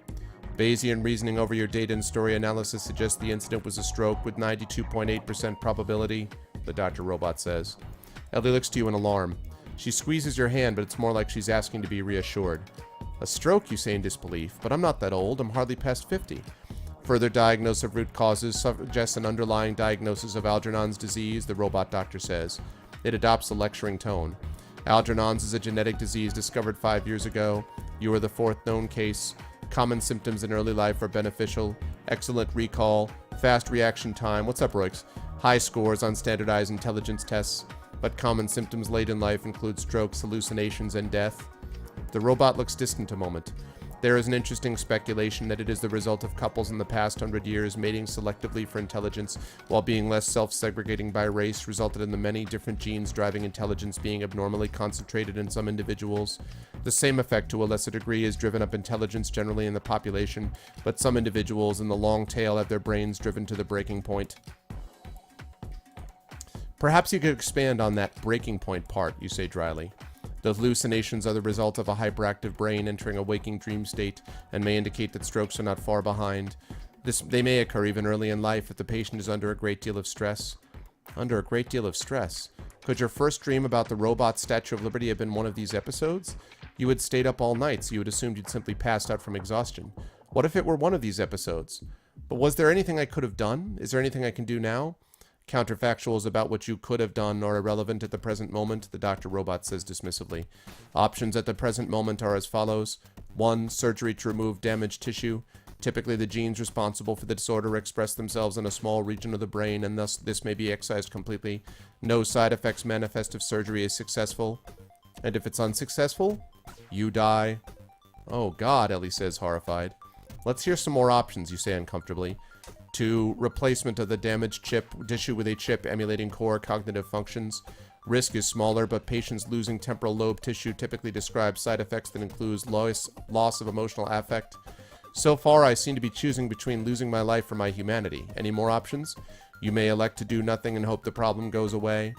Bayesian reasoning over your data and story analysis suggests the incident was a stroke with 92.8% probability, the Dr. Robot says. Ellie looks to you in alarm. She squeezes your hand, but it's more like she's asking to be reassured. A stroke, you say in disbelief, but I'm not that old. I'm hardly past 50. Further diagnosis of root causes suggests an underlying diagnosis of Algernon's disease, the robot doctor says. It adopts a lecturing tone. Algernon's is a genetic disease discovered 5 years ago. You are the fourth known case. Common symptoms in early life are beneficial. Excellent recall. Fast reaction time. What's up, Royx? High scores on standardized intelligence tests. But common symptoms late in life include strokes, hallucinations, and death. The robot looks distant a moment. There is an interesting speculation that it is the result of couples in the past 100 years mating selectively for intelligence while being less self-segregating by race resulted in the many different genes driving intelligence being abnormally concentrated in some individuals. The same effect to a lesser degree is driven up intelligence generally in the population, but some individuals in the long tail have their brains driven to the breaking point. Perhaps you could expand on that breaking point part, you say dryly. The hallucinations are the result of a hyperactive brain entering a waking dream state and may indicate that strokes are not far behind. They may occur even early in life if the patient is under a great deal of stress. Under a great deal of stress? Could your first dream about the robot Statue of Liberty have been one of these episodes? You had stayed up all night, so you had assumed you'd simply passed out from exhaustion. What if it were one of these episodes? But was there anything I could have done? Is there anything I can do now? Counterfactuals about what you could have done are irrelevant at the present moment, the Dr. Robot says dismissively. Options at the present moment are as follows. 1. Surgery to remove damaged tissue. Typically, the genes responsible for the disorder express themselves in a small region of the brain, and thus this may be excised completely. No side effects manifest if surgery is successful. And if it's unsuccessful, you die. Oh God, Ellie says, horrified. Let's hear some more options, you say uncomfortably. 2. Replacement of the damaged tissue with a chip emulating core cognitive functions. Risk is smaller, but patients losing temporal lobe tissue typically describe side effects that include loss of emotional affect. So far, I seem to be choosing between losing my life or my humanity. Any more options? You may elect to do nothing and hope the problem goes away.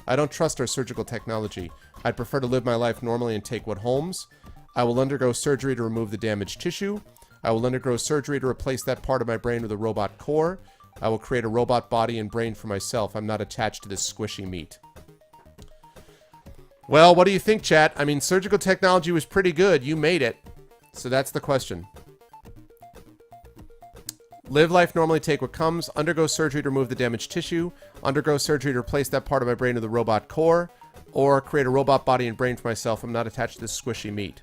I don't trust our surgical technology. I'd prefer to live my life normally and take what Holmes. I will undergo surgery to remove the damaged tissue. I will undergo surgery to replace that part of my brain with a robot core. I will create a robot body and brain for myself. I'm not attached to this squishy meat. Well, what do you think, chat? I mean, surgical technology was pretty good. You made it. So that's the question. Live life normally, take what comes. Undergo surgery to remove the damaged tissue. Undergo surgery to replace that part of my brain with a robot core. Or create a robot body and brain for myself. I'm not attached to this squishy meat.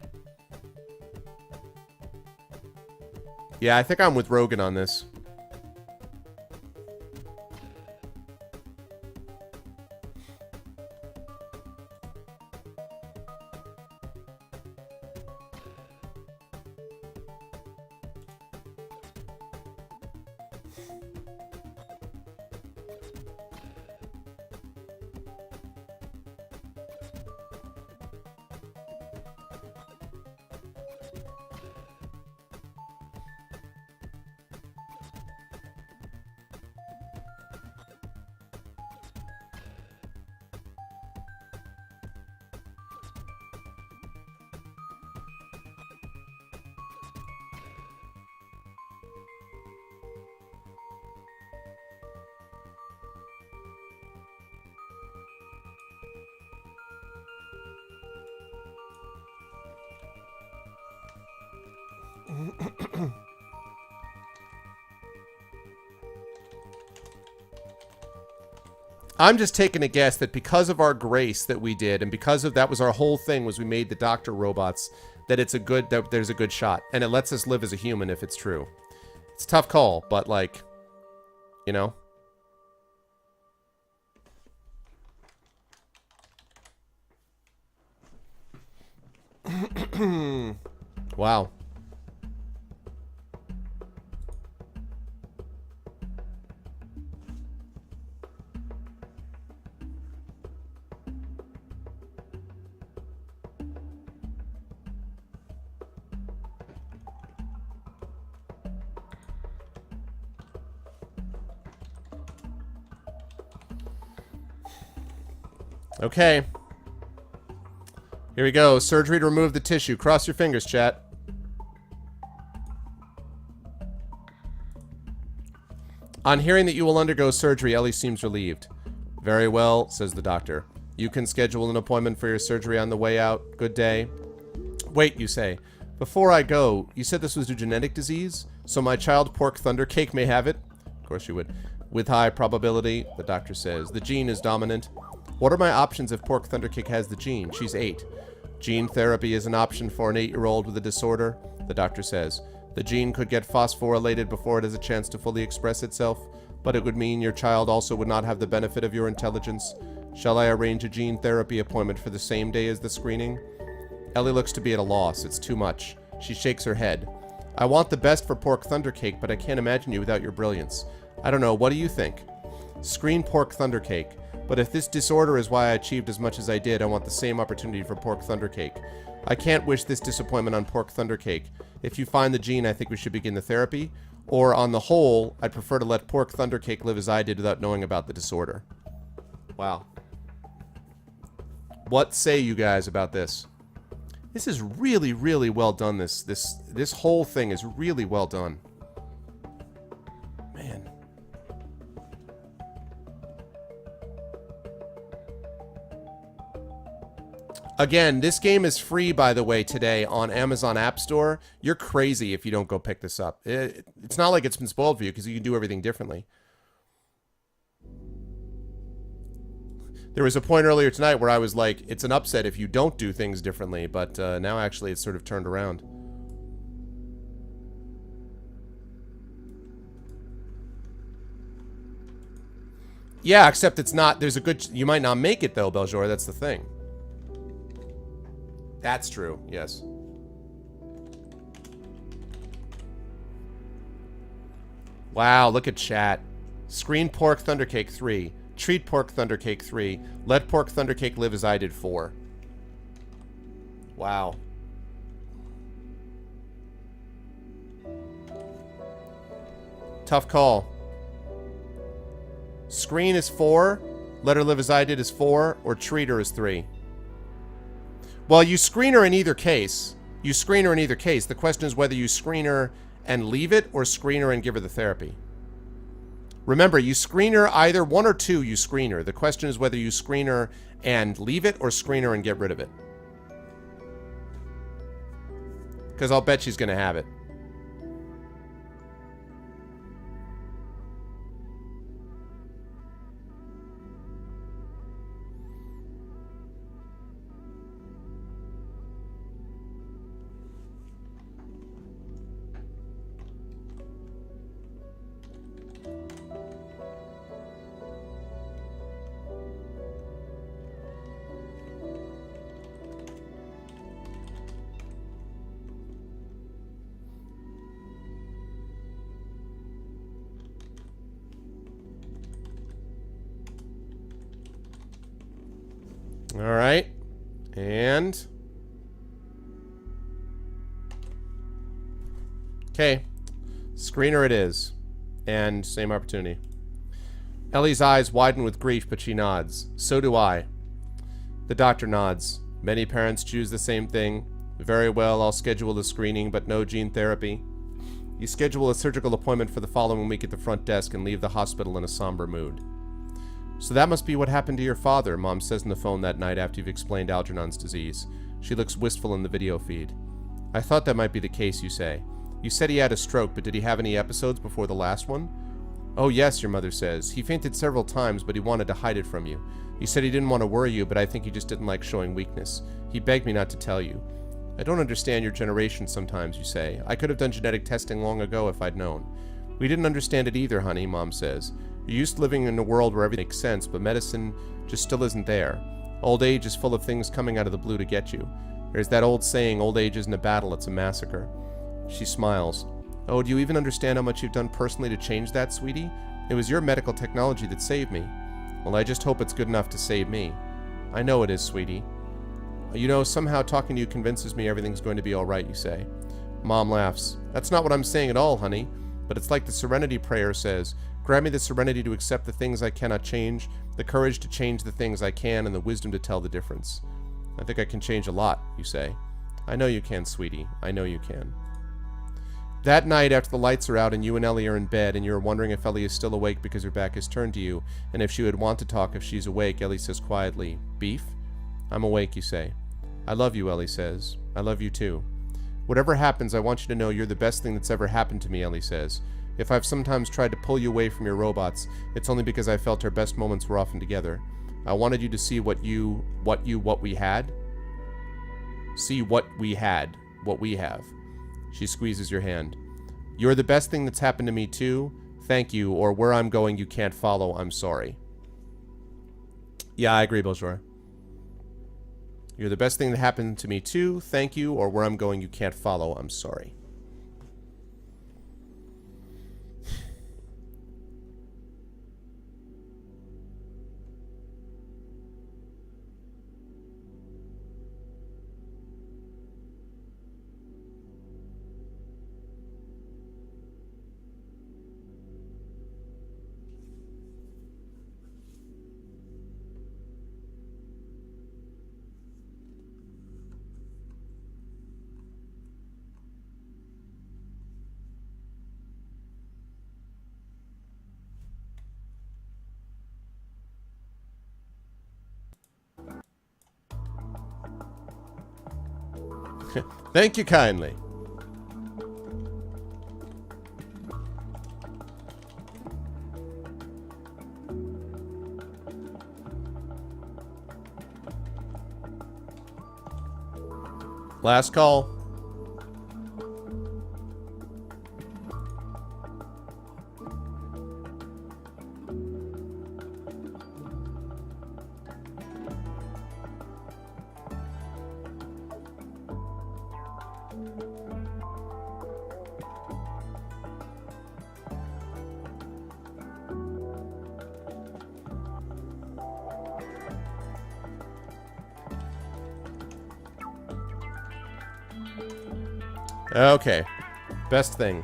Yeah, I think I'm with Rogan on this. I'm just taking a guess that because of our grace that we did, and because of that was our whole thing, was we made the doctor robots, that it's a good, that there's a good shot, and it lets us live as a human if it's true. It's a tough call, but like, you know. Wow. Okay. Here we go. Surgery to remove the tissue. Cross your fingers, chat. On hearing that you will undergo surgery, Ellie seems relieved. Very well, says the doctor. You can schedule an appointment for your surgery on the way out. Good day. Wait, you say. Before I go, you said this was a genetic disease? So my child Pork Thundercake may have it? Of course you would. With high probability, the doctor says. The gene is dominant. What are my options if Pork Thundercake has the gene? She's 8. Gene therapy is an option for an 8-year-old with a disorder, the doctor says. The gene could get phosphorylated before it has a chance to fully express itself, but it would mean your child also would not have the benefit of your intelligence. Shall I arrange a gene therapy appointment for the same day as the screening? Ellie looks to be at a loss. It's too much. She shakes her head. I want the best for Pork Thundercake, but I can't imagine you without your brilliance. I don't know. What do you think? Screen Pork Thundercake. But if this disorder is why I achieved as much as I did, I want the same opportunity for Pork Thundercake. I can't wish this disappointment on Pork Thundercake. If you find the gene, I think we should begin the therapy. Or, on the whole, I'd prefer to let Pork Thundercake live as I did without knowing about the disorder. Wow. What say you guys about this? This is really, really well done. This whole thing is really well done. Man. Again, this game is free, by the way, today on Amazon App Store. You're crazy if you don't go pick this up. It's not like it's been spoiled for you because you can do everything differently. There was a point earlier tonight where I was like, it's an upset if you don't do things differently, but now actually it's sort of turned around. Yeah, except it's not. There's a good. You might not make it though, Beljor. That's the thing. That's true. Yes. Wow, look at chat. Screen Pork Thundercake 3. Treat Pork Thundercake 3. Let Pork Thundercake live as I did 4. Wow. Tough call. Screen is 4. Let her live as I did is 4. Or treat her is 3. Well, you screen her in either case. You screen her in either case. The question is whether you screen her and leave it or screen her and give her the therapy. Remember, you screen her either 1 or 2, you screen her. The question is whether you screen her and leave it or screen her and get rid of it. Because I'll bet she's going to have it. All right. And... okay. Screener it is. And same opportunity. Ellie's eyes widen with grief, but she nods. So do I. The doctor nods. Many parents choose the same thing. Very well, I'll schedule the screening, but no gene therapy. You schedule a surgical appointment for the following week at the front desk and leave the hospital in a somber mood. So that must be what happened to your father, Mom says on the phone that night after you've explained Algernon's disease. She looks wistful in the video feed. I thought that might be the case, you say. You said he had a stroke, but did he have any episodes before the last one? Oh yes, your mother says. He fainted several times, but he wanted to hide it from you. He said he didn't want to worry you, but I think he just didn't like showing weakness. He begged me not to tell you. I don't understand your generation sometimes, you say. I could have done genetic testing long ago if I'd known. We didn't understand it either, honey, Mom says. You're used to living in a world where everything makes sense, but medicine just still isn't there. Old age is full of things coming out of the blue to get you. There's that old saying, old age isn't a battle, it's a massacre. She smiles. Oh, do you even understand how much you've done personally to change that, sweetie? It was your medical technology that saved me. Well, I just hope it's good enough to save me. I know it is, sweetie. You know, somehow talking to you convinces me everything's going to be alright, you say. Mom laughs. That's not what I'm saying at all, honey. But it's like the Serenity Prayer says, grant me the serenity to accept the things I cannot change, the courage to change the things I can, and the wisdom to tell the difference. I think I can change a lot, you say. I know you can, sweetie. I know you can. That night, after the lights are out and you and Ellie are in bed, and you're wondering if Ellie is still awake because her back is turned to you, and if she would want to talk if she's awake, Ellie says quietly, Beef? I'm awake, you say. I love you, Ellie says. I love you too. Whatever happens, I want you to know you're the best thing that's ever happened to me, Ellie says. If I've sometimes tried to pull you away from your robots, it's only because I felt our best moments were often together. I wanted you to see what we had. See what we had, what we have. She squeezes your hand. You're the best thing that's happened to me too. Thank you, or where I'm going you can't follow, I'm sorry. Yeah, I agree, Beljor. You're the best thing that happened to me too. Thank you, or where I'm going you can't follow, I'm sorry. Thank you kindly. Last call. Okay. Best thing.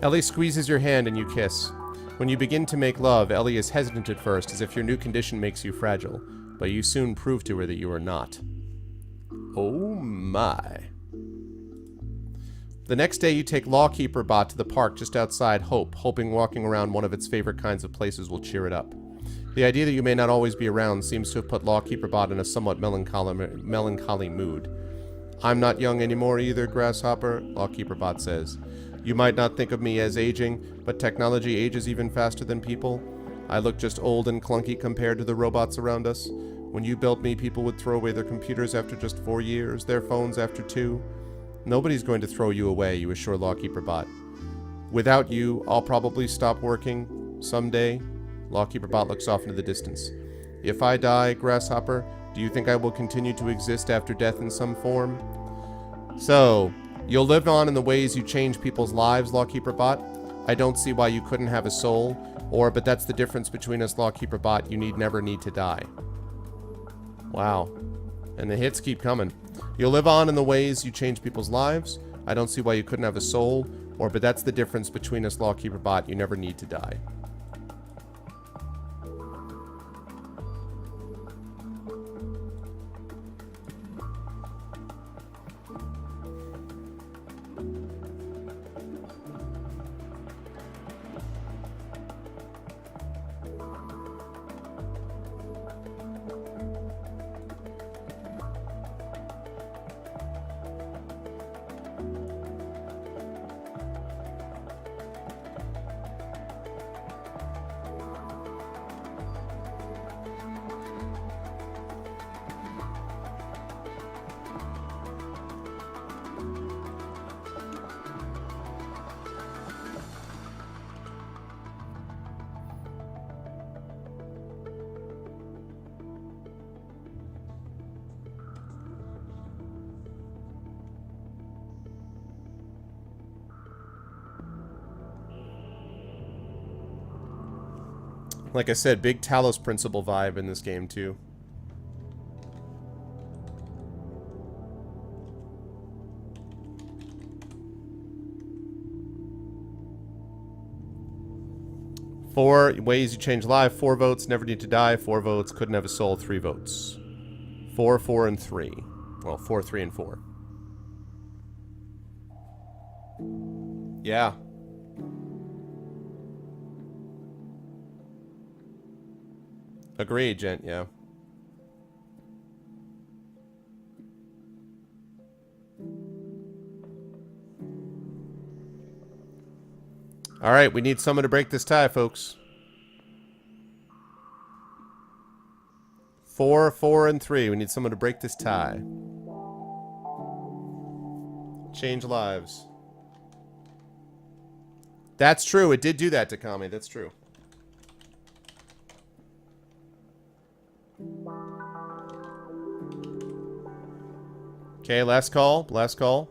Ellie squeezes your hand and you kiss. When you begin to make love, Ellie is hesitant at first, as if your new condition makes you fragile, but you soon prove to her that you are not. Oh my. The next day you take Lawkeeper Bot to the park just outside Hope, hoping walking around one of its favorite kinds of places will cheer it up. The idea that you may not always be around seems to have put Lawkeeper Bot in a somewhat melancholy mood. I'm not young anymore either, Grasshopper, Lawkeeper Bot says. You might not think of me as aging, but technology ages even faster than people. I look just old and clunky compared to the robots around us. When you built me, people would throw away their computers after just 4 years, their phones after 2. Nobody's going to throw you away, you assure Lawkeeper Bot. Without you, I'll probably stop working. Someday. Lawkeeper Bot looks off into the distance. If I die, Grasshopper, do you think I will continue to exist after death in some form? So, you'll live on in the ways you change people's lives, Lawkeeper Bot. I don't see why you couldn't have a soul. Or, but that's the difference between us, Lawkeeper Bot. You never need to die. Wow. And the hits keep coming. You'll live on in the ways you change people's lives. I don't see why you couldn't have a soul. Or, but that's the difference between us, Lawkeeper Bot. You never need to die. Like I said, big Talos Principle vibe in this game, too. Four ways you change life. 4 votes. Never need to die. 4 votes. Couldn't have a soul. 3 votes. 4, 4, and 3. Well, 4, 3, and 4. Yeah. Agreed, gent, yeah. Alright, we need someone to break this tie, folks. 4, 4, and 3. We need someone to break this tie. Change lives. That's true. It did do that to Kami. That's true. Okay, last call. Last call.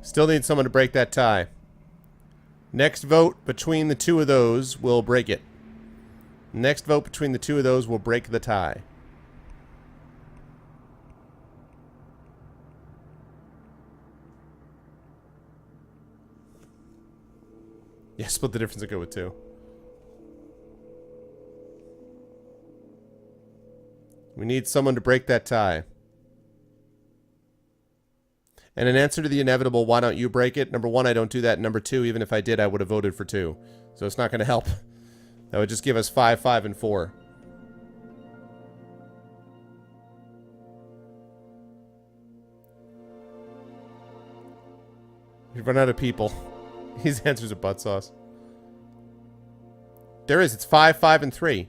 Still need someone to break that tie. Next vote between the two of those will break it. Next vote between the two of those will break the tie. Yeah, split the difference and go with 2. We need someone to break that tie. And in answer to the inevitable, why don't you break it? Number 1, I don't do that. Number 2, even if I did, I would have voted for 2. So it's not going to help. That would just give us 5, 5, and 4. We've run out of people. These answers are butt sauce. There is. It's 5, 5, and 3.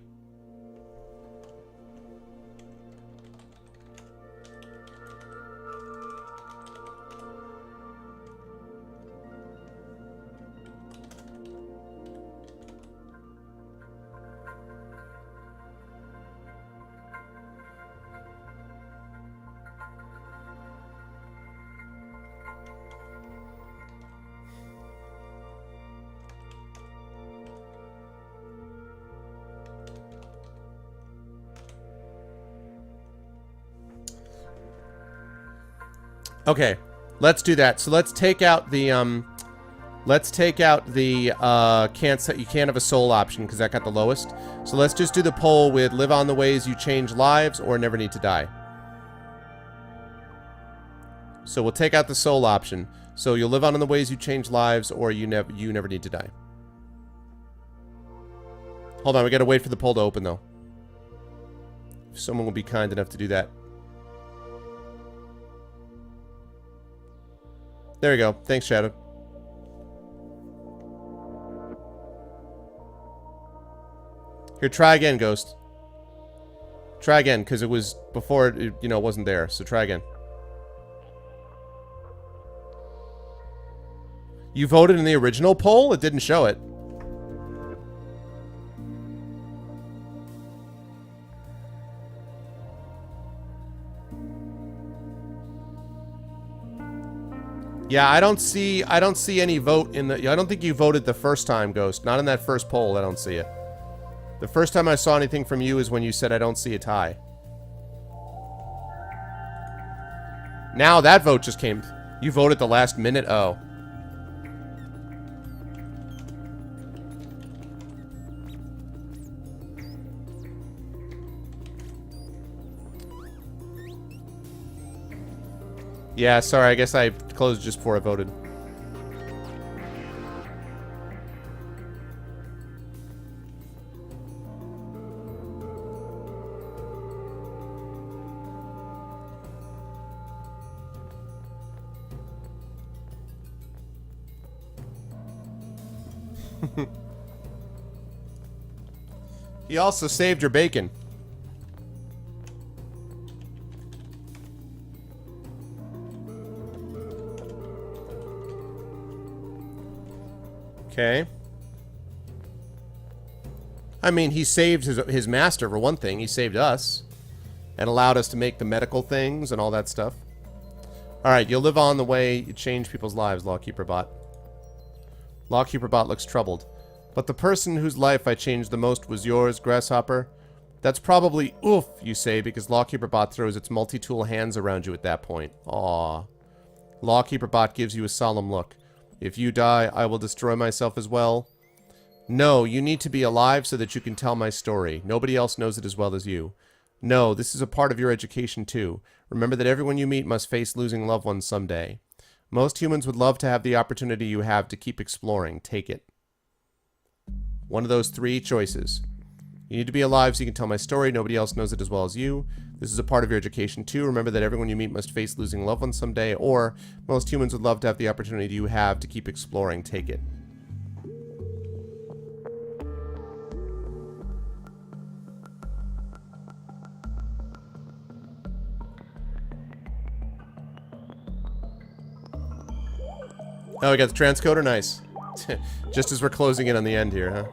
Okay, let's do that. So let's take out the you can't have a soul option because that got the lowest. So let's just do the poll with live on the ways you change lives or never need to die. So we'll take out the soul option. So you'll live on in the ways you change lives or you never need to die. Hold on, we gotta wait for the poll to open though. If someone will be kind enough to do that. There we go. Thanks, Shadow. Here, try again, Ghost. Try again, because it was before it, you know, wasn't there. So try again. You voted in the original poll? It didn't show it. Yeah, I don't see any vote in the... I don't think you voted the first time, Ghost. Not in that first poll, I don't see it. The first time I saw anything from you is when you said I don't see a tie. Now that vote just came... You voted the last minute? Oh. Yeah, sorry, I guess I closed just before I voted. He also saved your bacon. Okay. I mean, he saved his master for one thing. He saved us. And allowed us to make the medical things and all that stuff. Alright, you'll live on the way you change people's lives, Lawkeeper Bot. Lawkeeper Bot looks troubled. But the person whose life I changed the most was yours, Grasshopper. That's probably oof, you say, because Lawkeeper Bot throws its multi-tool hands around you at that point. Aww. Lawkeeper Bot gives you a solemn look. If you die, I will destroy myself as well. No, you need to be alive so that you can tell my story. Nobody else knows it as well as you. No, this is a part of your education too. Remember that everyone you meet must face losing loved ones someday. Most humans would love to have the opportunity you have to keep exploring. Take it. One of those 3 choices. You need to be alive so you can tell my story. Nobody else knows it as well as you. This is a part of your education too. Remember that everyone you meet must face losing loved ones someday. Or, most humans would love to have the opportunity you have to keep exploring. Take it. Oh, we got the transcoder? Nice. Just as we're closing in on the end here, huh?